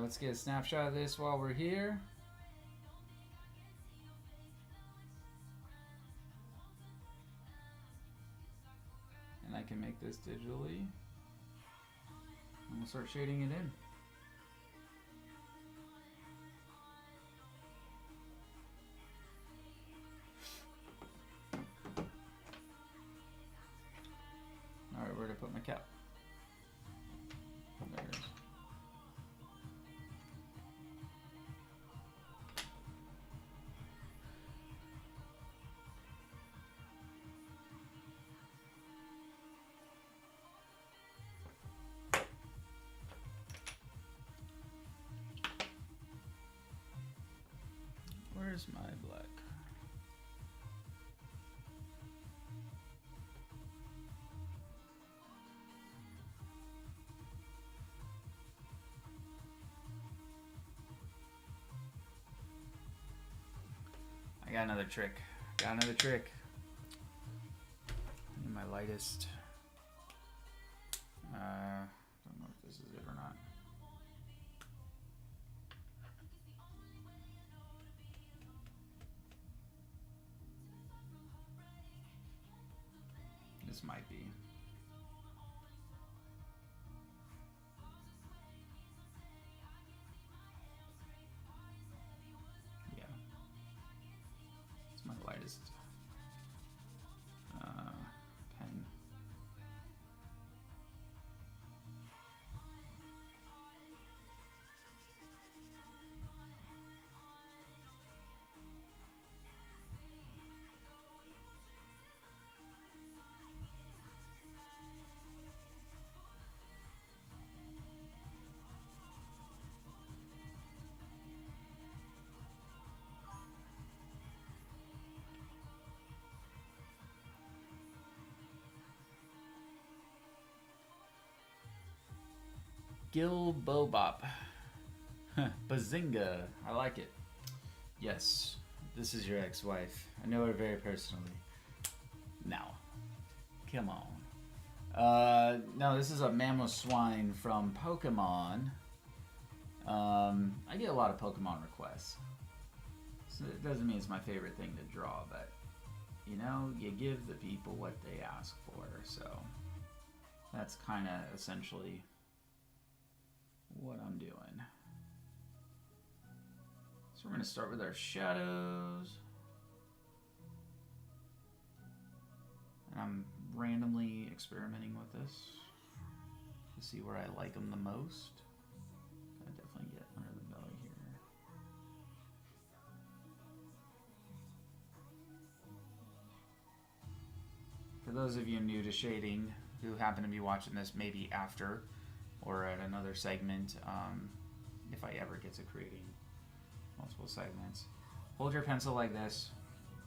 let's get a snapshot of this while we're here. And I can make this digitally. And we'll start shading it in. Alright, where did I put my cap? There it is. Where's my black? I got another trick. Got another trick. I need my lightest. Don't know if this is it or not. This might be. Yeah. It's my lightest pen. Gil Bobop. Bazinga. I like it. Yes, this is your ex-wife. I know her very personally. Now, come on. No, this is a Manoswine from Pokemon. I get a lot of Pokemon requests. So it doesn't mean it's my favorite thing to draw, but you know, you give the people what they ask for. So that's kind of essentially what I'm doing. So we're going to start with our shadows. And I'm randomly experimenting with this to see where I like them the most. Gotta definitely get under the belly here. For those of you new to shading who happen to be watching this maybe after or at another segment, if I ever get to creating multiple segments, hold your pencil like this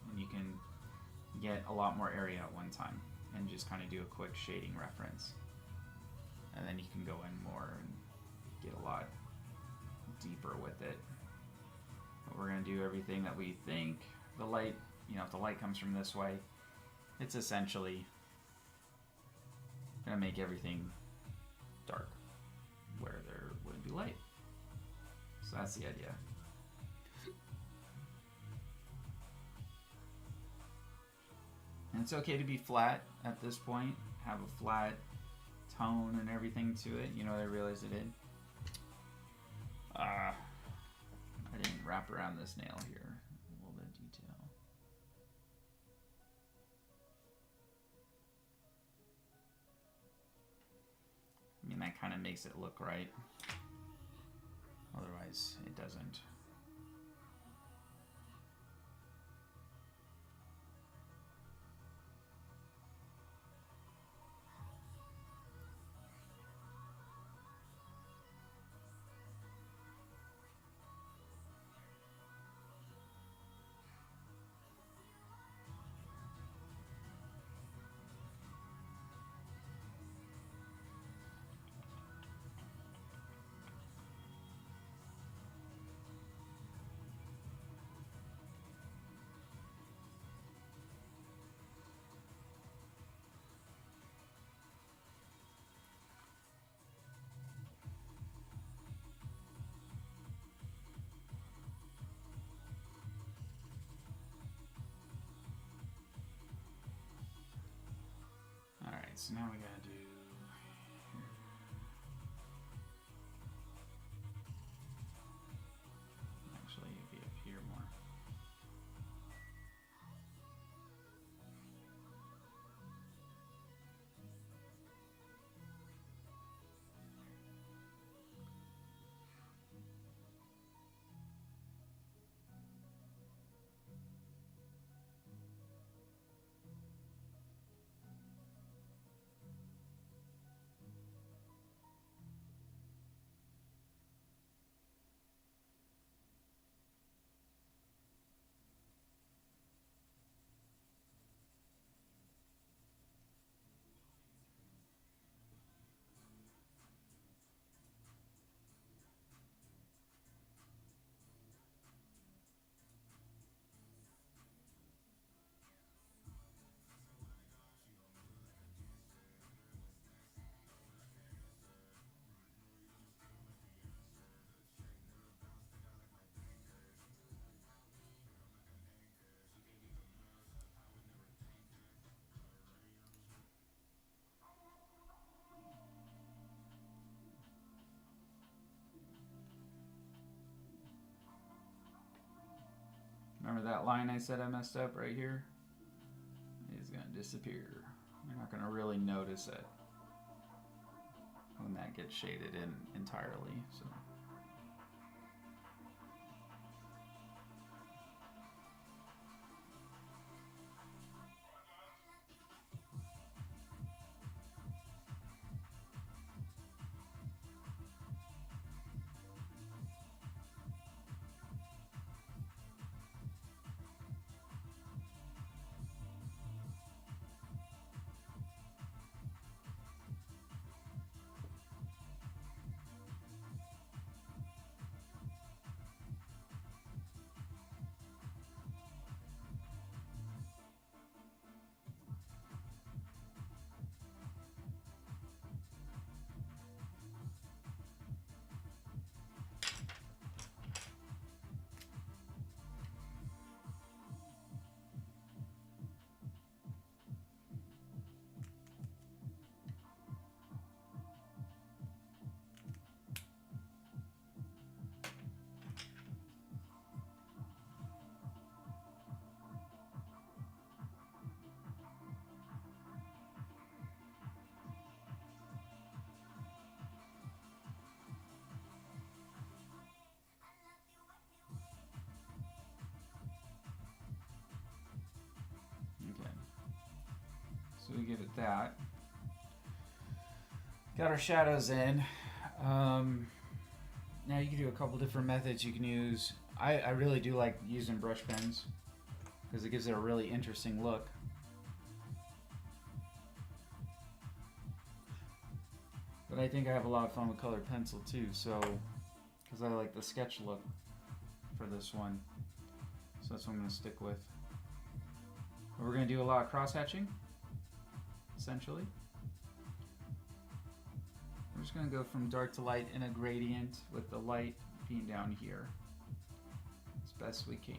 and you can get a lot more area at one time and just kind of do a quick shading reference, and then you can go in more and get a lot deeper with it. But we're going to do everything that we think. The light, you know, if the light comes from this way, it's essentially going to make everything dark where there wouldn't be light. So that's the idea. And it's okay to be flat at this point, have a flat tone and everything to it. You know what I realized I did? I didn't wrap around this nail here. A little bit of detail. I mean, that kind of makes it look right. Otherwise, it doesn't. so now we gotta do. Actually, it'd be up here more. Remember that line I said I messed up right here? It's going to disappear. You're not going to really notice it when that gets shaded in entirely. So. So we give it that. Got our shadows in. Now you can do a couple different methods you can use. I really do like using brush pens because it gives it a really interesting look. But I think I have a lot of fun with colored pencil too, so because I like the sketch look for this one. So that's what I'm going to stick with. But we're going to do a lot of cross-hatching, essentially. We're just going to go from dark to light in a gradient with the light being down here as best we can.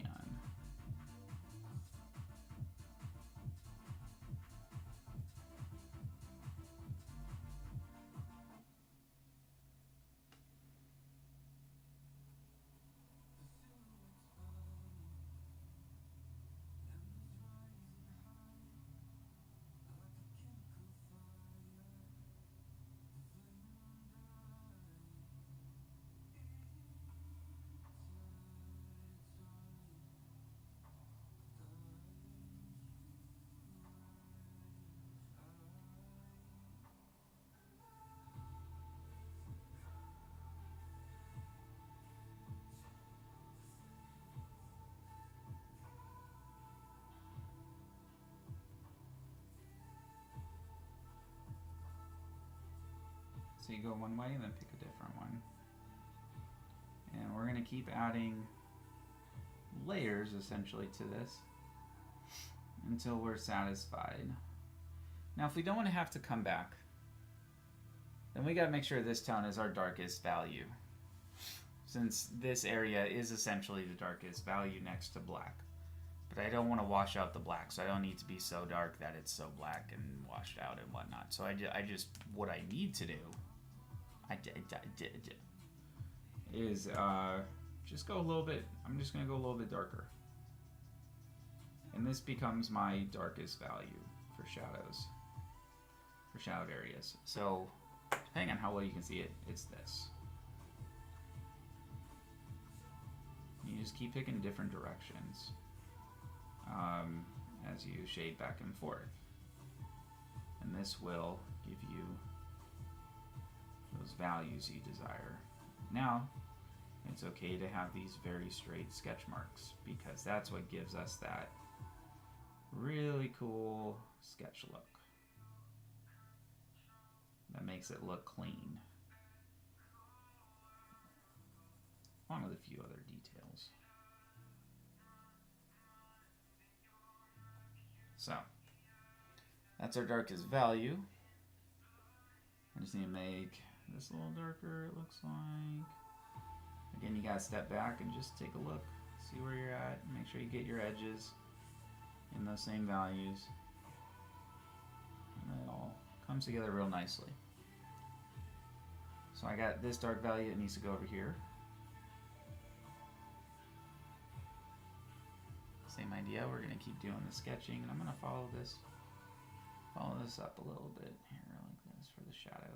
So you go one way and then pick a different one. And we're going to keep adding layers essentially to this until we're satisfied. Now if we don't want to have to come back, then we got to make sure this tone is our darkest value, since this area is essentially the darkest value next to black. But I don't want to wash out the black, so I don't need to be so dark that it's so black and washed out and whatnot. So I just what I need to do is just go a little bit. I'm just going to go a little bit darker. And this becomes my darkest value for shadows, for shadowed areas. So depending on how well you can see it, it's this. You just keep picking different directions as you shade back and forth. And this will give you those values you desire. Now, it's okay to have these very straight sketch marks because that's what gives us that really cool sketch look. That makes it look clean. Along with a few other details. So, that's our darkest value. I just need to make this a little darker, it looks like. Again, you gotta step back and just take a look. See where you're at. Make sure you get your edges in those same values. And it all comes together real nicely. So I got this dark value that needs to go over here. Same idea, we're going to keep doing the sketching, and I'm going to follow this up a little bit here like this for the shadow.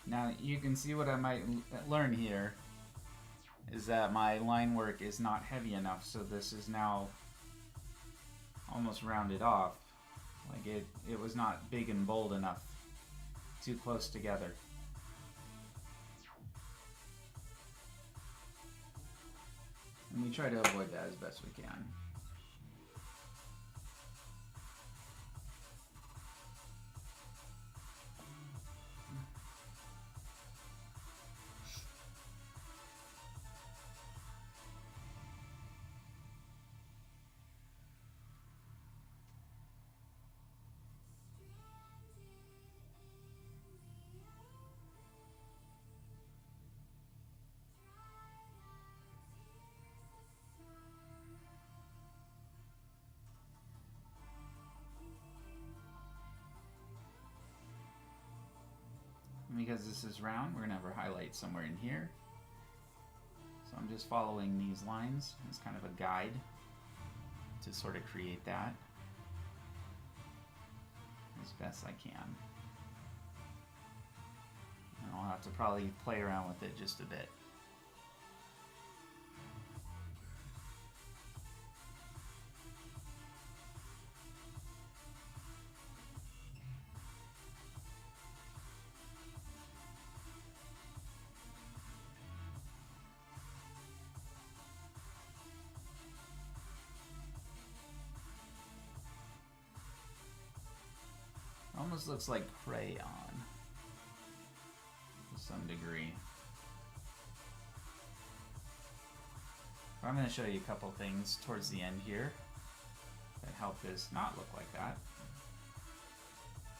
Now you can see what I might learn here is that my line work is not heavy enough, so this is now almost rounded off. Like it was not big and bold enough, too close together. And we try to avoid that as best we can. Because this is round, we're going to have our highlight somewhere in here. So I'm just following these lines as kind of a guide to sort of create that as best I can. And I'll have to probably play around with it just a bit. Almost looks like crayon to some degree. I'm going to show you a couple things towards the end here that help this not look like that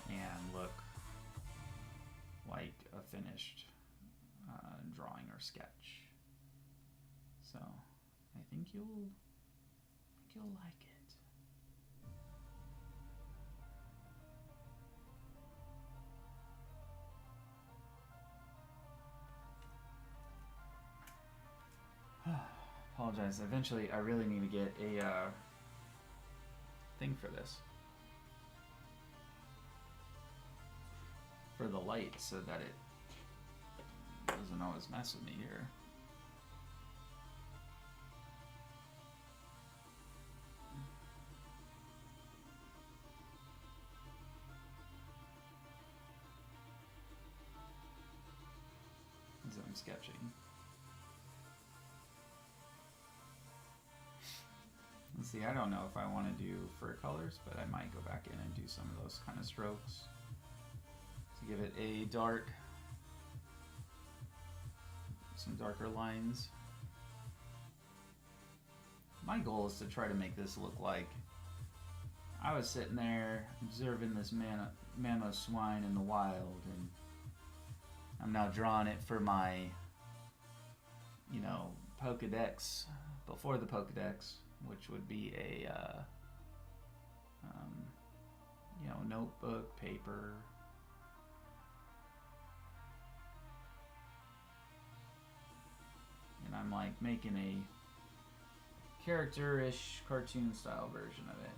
and look like a finished drawing or sketch. So I think you'll like it. Apologize. Eventually, I really need to get a thing for this. For the light, so that it doesn't always mess with me here. sketching. Let's see, I don't know if I want to do fur colors, but I might go back in and do some of those kind of strokes to give it a dark, some darker lines. My goal is to try to make this look like I was sitting there observing this Manoswine in the wild, and I'm now drawing it for my, you know, Pokedex, before the Pokedex, which would be a, you know, notebook, paper. And I'm like making a character-ish cartoon style version of it.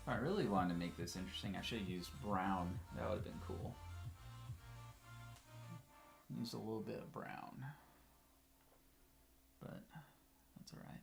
If I really wanted to make this interesting, I should have used brown. That would have been cool. Use a little bit of brown, but that's all right.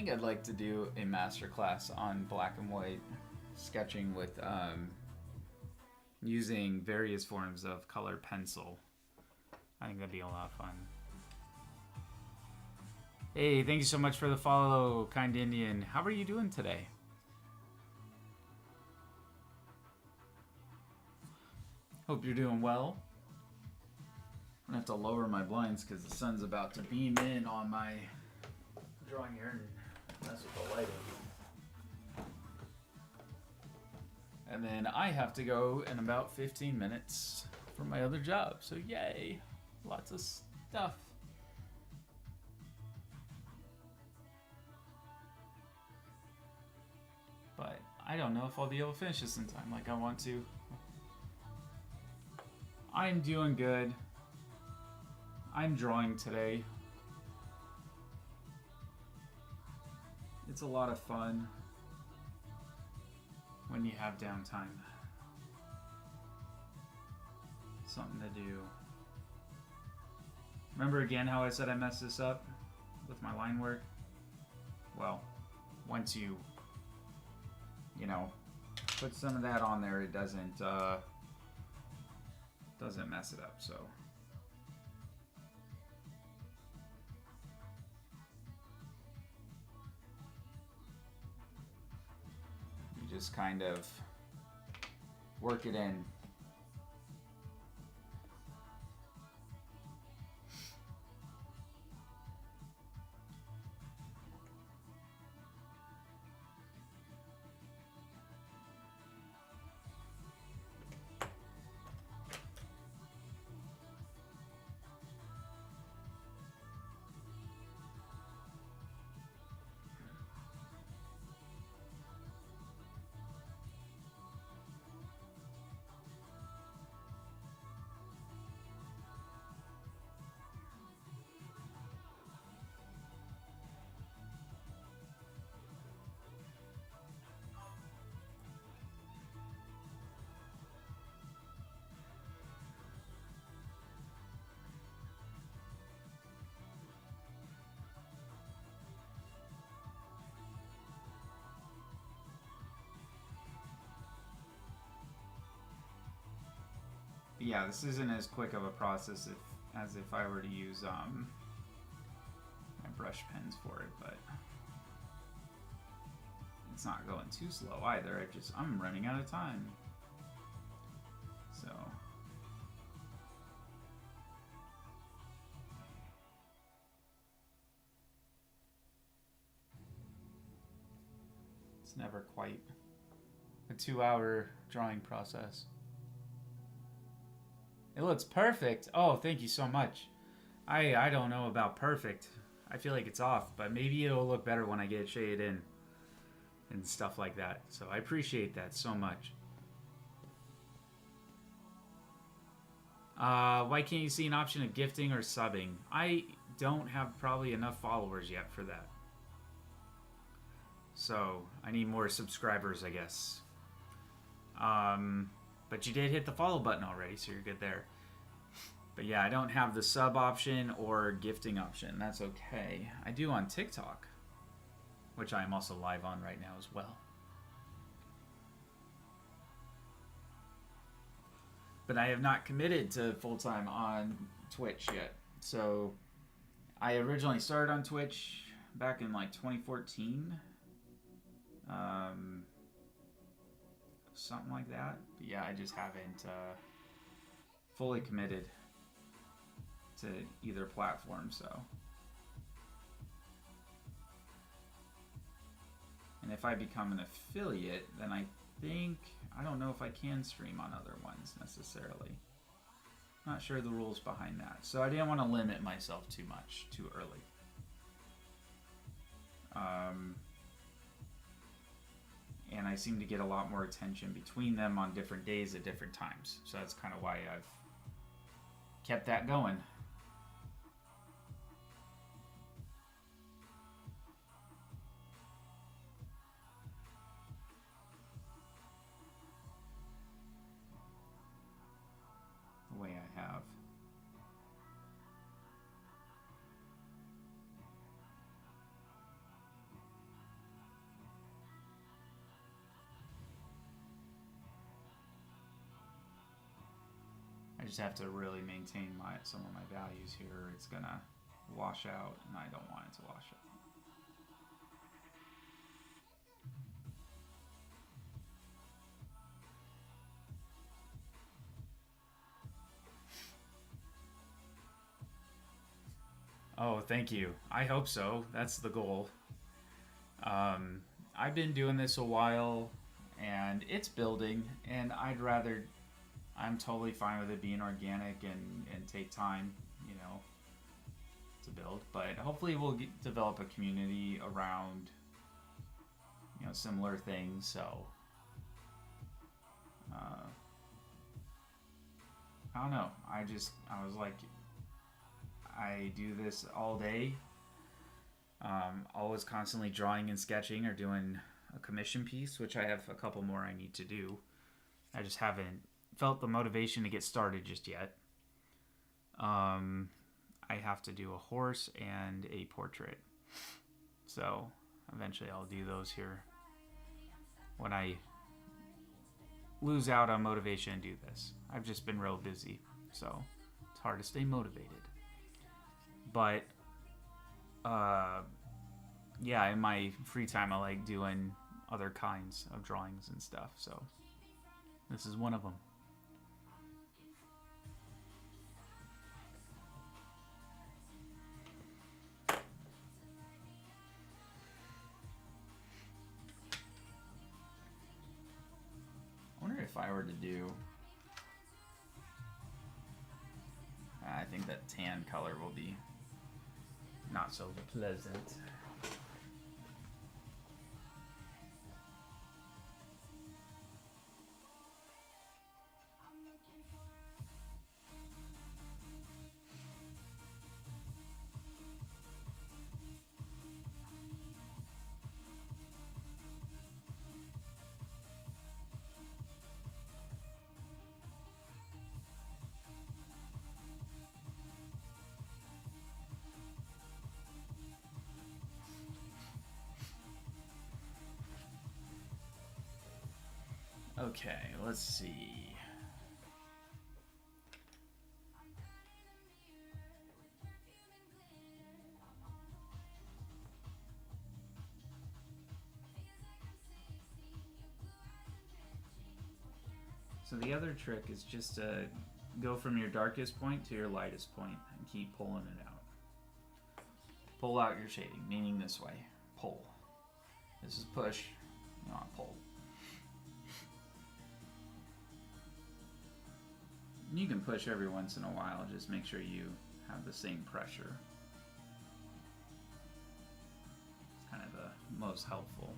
think I'd like to do a masterclass on black and white sketching with using various forms of colored pencil. I think that'd be a lot of fun. Hey, thank you so much for the follow, Kind Indian. How are you doing today? Hope you're doing well. I'm gonna have to lower my blinds because the sun's about to beam in on my drawing here and mess with the lighting. And then I have to go in about 15 minutes for my other job. So yay, lots of stuff. But I don't know if I'll be able to finish this in time like I want to. I'm doing good. I'm drawing today. It's a lot of fun when you have downtime. Something to do. Remember again how I said I messed this up with my line work? Well, once you know, put some of that on there, it doesn't mess it up, so. You just kind of work it in. Yeah, this isn't as quick of a process as if I were to use my brush pens for it, but it's not going too slow either. I'm running out of time. So it's never quite a 2-hour drawing process. It looks perfect. Oh, thank you so much. I don't know about perfect. I feel like it's off, but maybe it'll look better when I get it shaded in and stuff like that. So I appreciate that so much. Why can't you see an option of gifting or subbing? I don't have probably enough followers yet for that. So I need more subscribers, I guess. But you did hit the follow button already, so you're good there. But yeah, I don't have the sub option or gifting option. That's okay. I do on TikTok, which I am also live on right now as well. But I have not committed to full-time on Twitch yet. So I originally started on Twitch back in like 2014. Something like that. But yeah, I just haven't fully committed to either platform, so. And if I become an affiliate, then I don't know if I can stream on other ones necessarily. Not sure the rules behind that. So I didn't want to limit myself too much too early. And I seem to get a lot more attention between them on different days at different times. So that's kind of why I've kept that going. The way I have. just have to really maintain some of my values here. It's gonna wash out, and I don't want it to wash out. Oh, thank you. I hope so. That's the goal. I've been doing this a while, and it's building, and I'm totally fine with it being organic and take time, you know, to build. But hopefully we'll develop a community around, you know, similar things. So, I don't know. I was like, I do this all day. Always constantly drawing and sketching or doing a commission piece, which I have a couple more I need to do. I just haven't felt the motivation to get started just yet. I have to do a horse and a portrait. So eventually I'll do those here when I lose out on motivation and do this. I've just been real busy, so it's hard to stay motivated. But yeah, in my free time I like doing other kinds of drawings and stuff, so this is one of them. I wonder if I were to do... I think that tan color will be not so pleasant. Okay, let's see. So the other trick is just to go from your darkest point to your lightest point and keep pulling it out. Pull out your shading, meaning this way. Pull. This is push, not pull. You can push every once in a while, just make sure you have the same pressure. It's kind of the most helpful.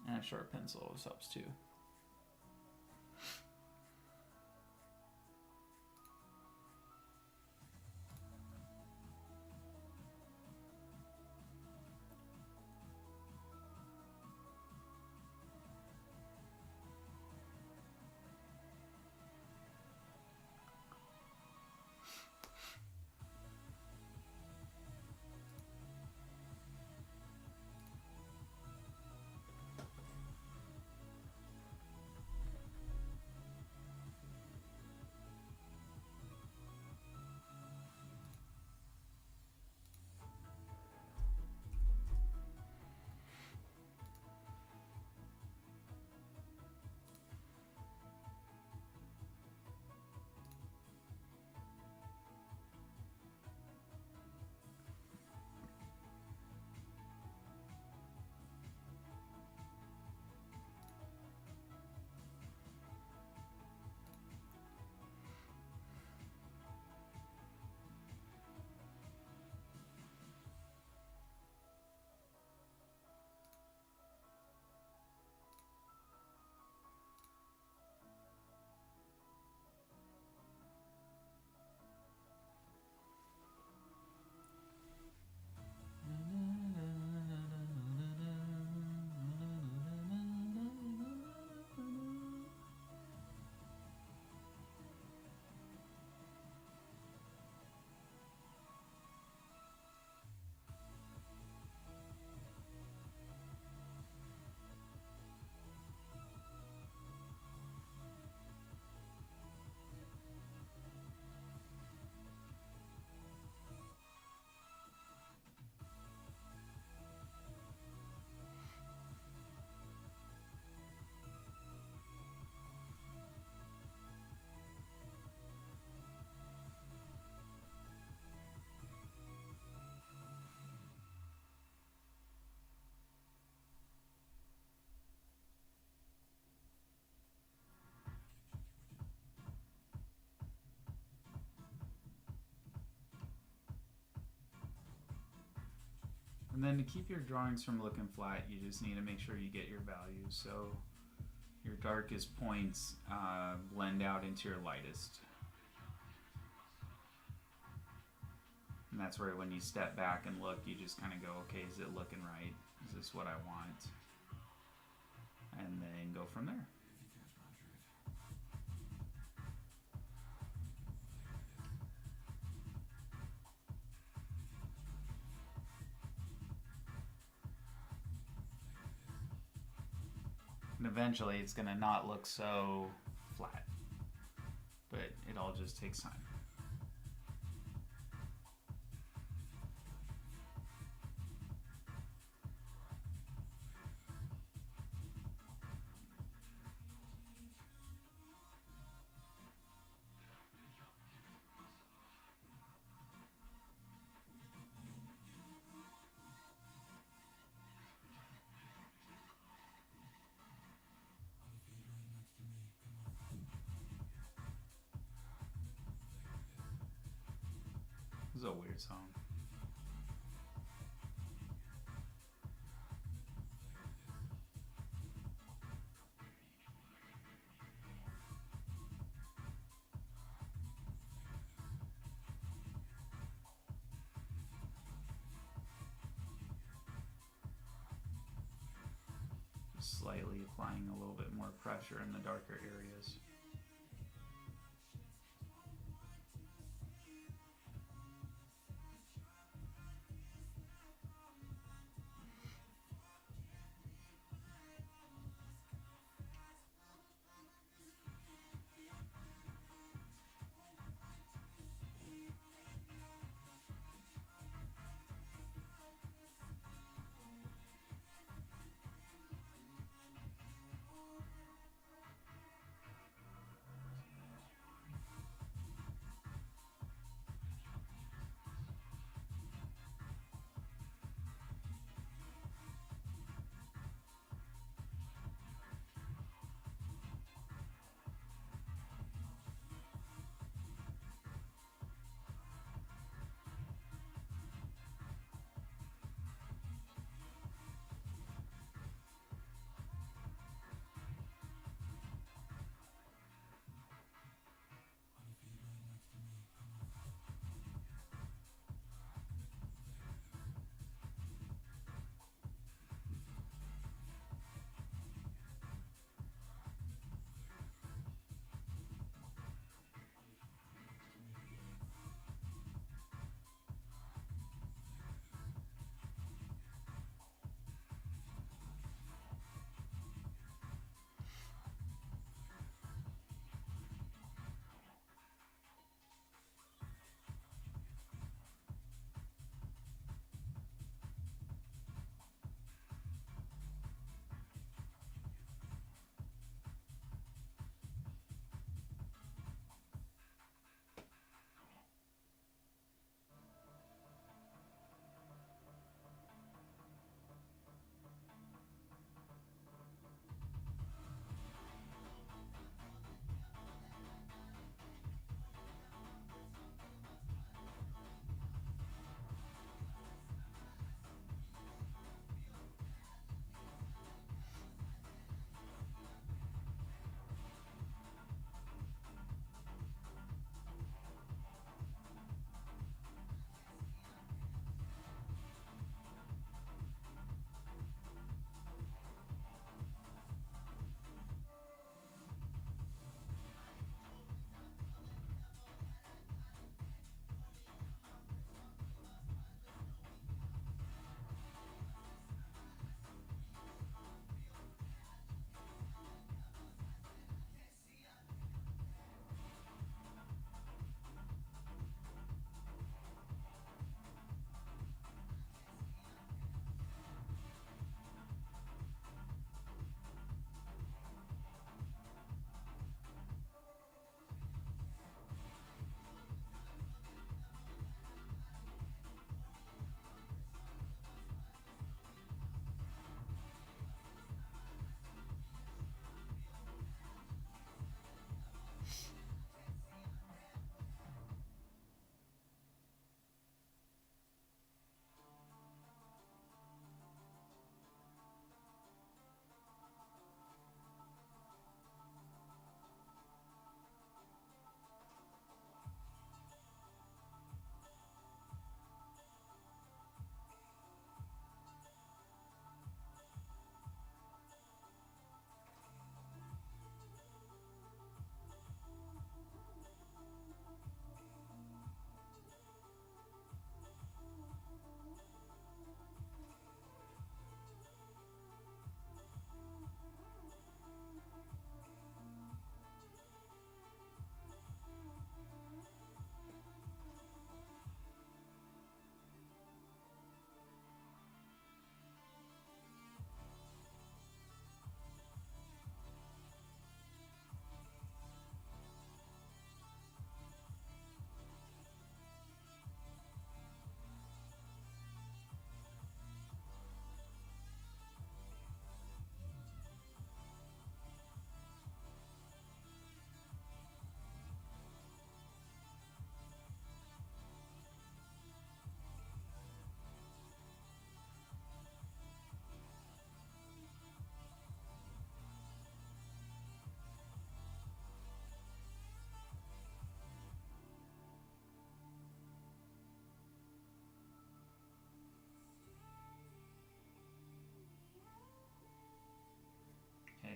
And a sharp pencil helps too. And then to keep your drawings from looking flat, you just need to make sure you get your values. So your darkest points blend out into your lightest. And that's where when you step back and look, you just kind of go, okay, is it looking right? Is this what I want? And then go from there. And eventually it's going to not look so flat, but it all just takes time. This is a weird song. Just slightly applying a little bit more pressure in the darker areas.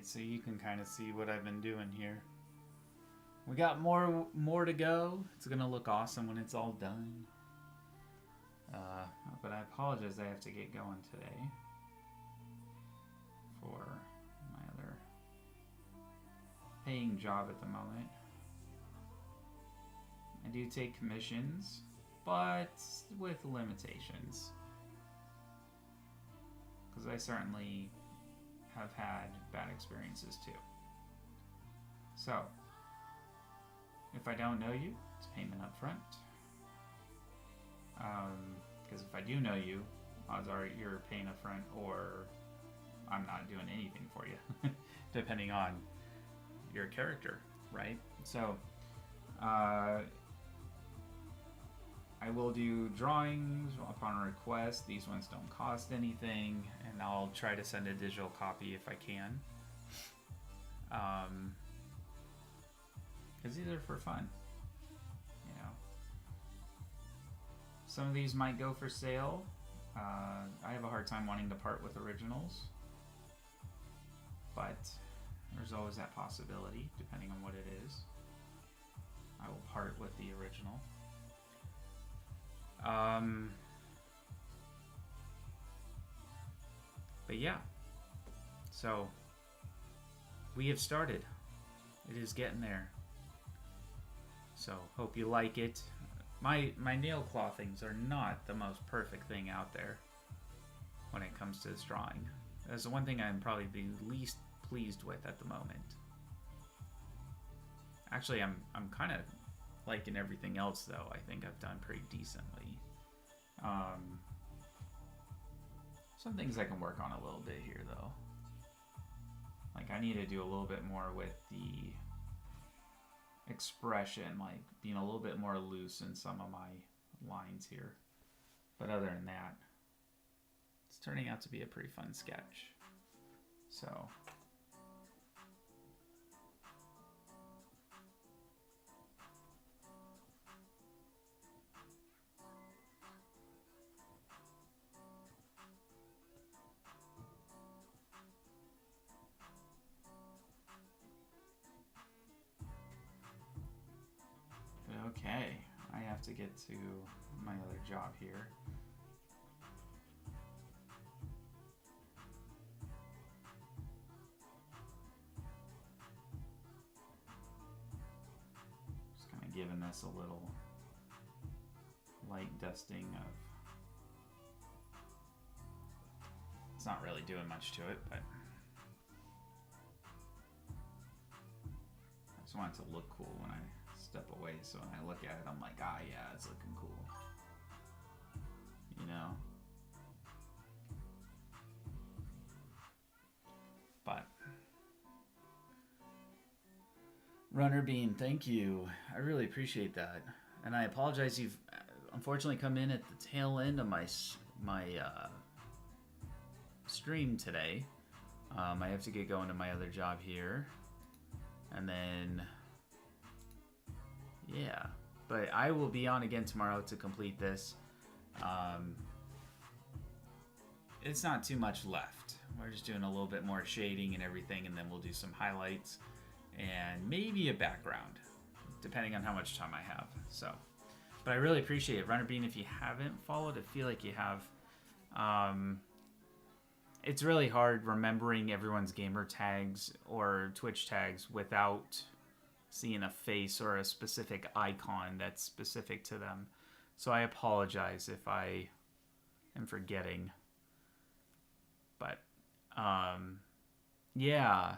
so you can kind of see what I've been doing here. We got more to go. It's gonna look awesome when it's all done. But I apologize, I have to get going today for my other paying job at the moment. I do take commissions, but with limitations, because I certainly have had bad experiences too. So, if I don't know you, it's payment up front. Because if I do know you, odds are you're paying up front or I'm not doing anything for you, depending on your character, right? So, I will do drawings upon request. These ones don't cost anything, and I'll try to send a digital copy if I can. Because these are for fun, you know. Some of these might go for sale. I have a hard time wanting to part with originals, but there's always that possibility, depending on what it is. I will part with the original. But yeah, so we have started. It is getting there. So hope you like it. My nail clothings are not the most perfect thing out there when it comes to this drawing. That's the one thing I'm probably the least pleased with at the moment. Actually, I'm kind of liking everything else, though. I think I've done pretty decently. Some things I can work on a little bit here, though. Like, I need to do a little bit more with the expression, like being a little bit more loose in some of my lines here. But other than that, it's turning out to be a pretty fun sketch. So... Okay, I have to get to my other job here. Just kind of giving this a little light dusting of... It's not really doing much to it, but I just want it to look cool when I step away, so when I look at it, I'm like, ah, yeah, it's looking cool. You know? But Runner Bean, thank you. I really appreciate that. And I apologize, you've unfortunately come in at the tail end of my stream today. I have to get going to my other job here. And then... yeah, but I will be on again tomorrow to complete this. It's not too much left. We're just doing a little bit more shading and everything, and then we'll do some highlights and maybe a background, depending on how much time I have. So, but I really appreciate it. Runner Bean, if you haven't followed, I feel like you have. It's really hard remembering everyone's gamer tags or Twitch tags without seeing a face or a specific icon that's specific to them. So I apologize if I am forgetting. But, yeah,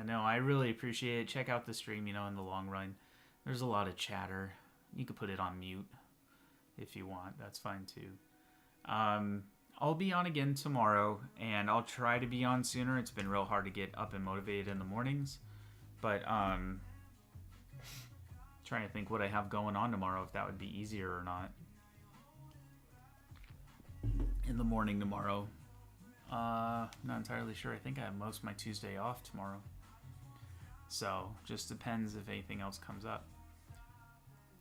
no, I really appreciate it. Check out the stream, in the long run. There's a lot of chatter. You could put it on mute if you want. That's fine, too. I'll be on again tomorrow, and I'll try to be on sooner. It's been real hard to get up and motivated in the mornings. But, trying to think what I have going on tomorrow, if that would be easier or not. In the morning tomorrow. Not entirely sure. I think I have most of my Tuesday off tomorrow. So, just depends if anything else comes up.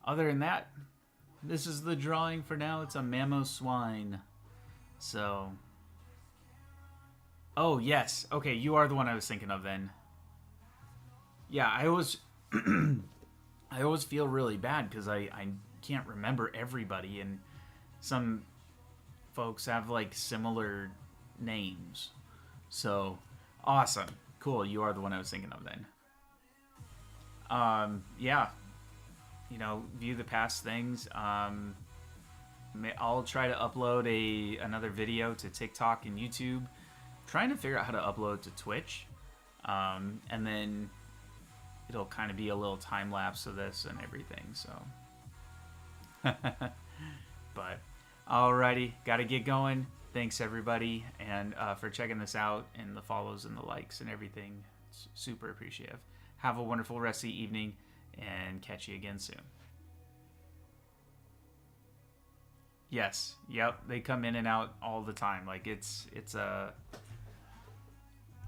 Other than that, this is the drawing for now. It's a Manoswine. So, Oh, yes. Okay, you are the one I was thinking of then. Yeah, I always I always feel really bad because I can't remember everybody, and some folks have like similar names. So awesome. Cool, you are the one I was thinking of then. Yeah, view the past things. I'll try to upload another video to TikTok and YouTube. I'm trying to figure out how to upload to Twitch, and then it'll kind of be a little time lapse of this and everything. So, but alrighty, gotta get going. Thanks everybody, and for checking this out, and the follows and the likes and everything. It's super appreciative. Have a wonderful rest of the evening, and catch you again soon. Yes, yep, they come in and out all the time. Like it's a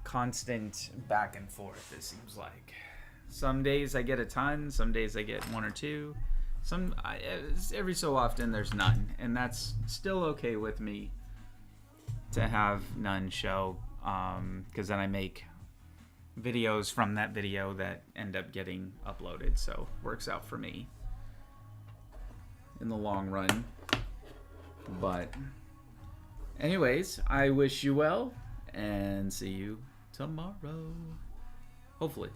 constant back and forth. It seems like some days I get a ton, some days I get one or two. Every so often there's none, and that's still okay with me to have none show, because then I make videos from that video that end up getting uploaded, so works out for me in the long run. But anyways, I wish you well, and see you tomorrow, hopefully.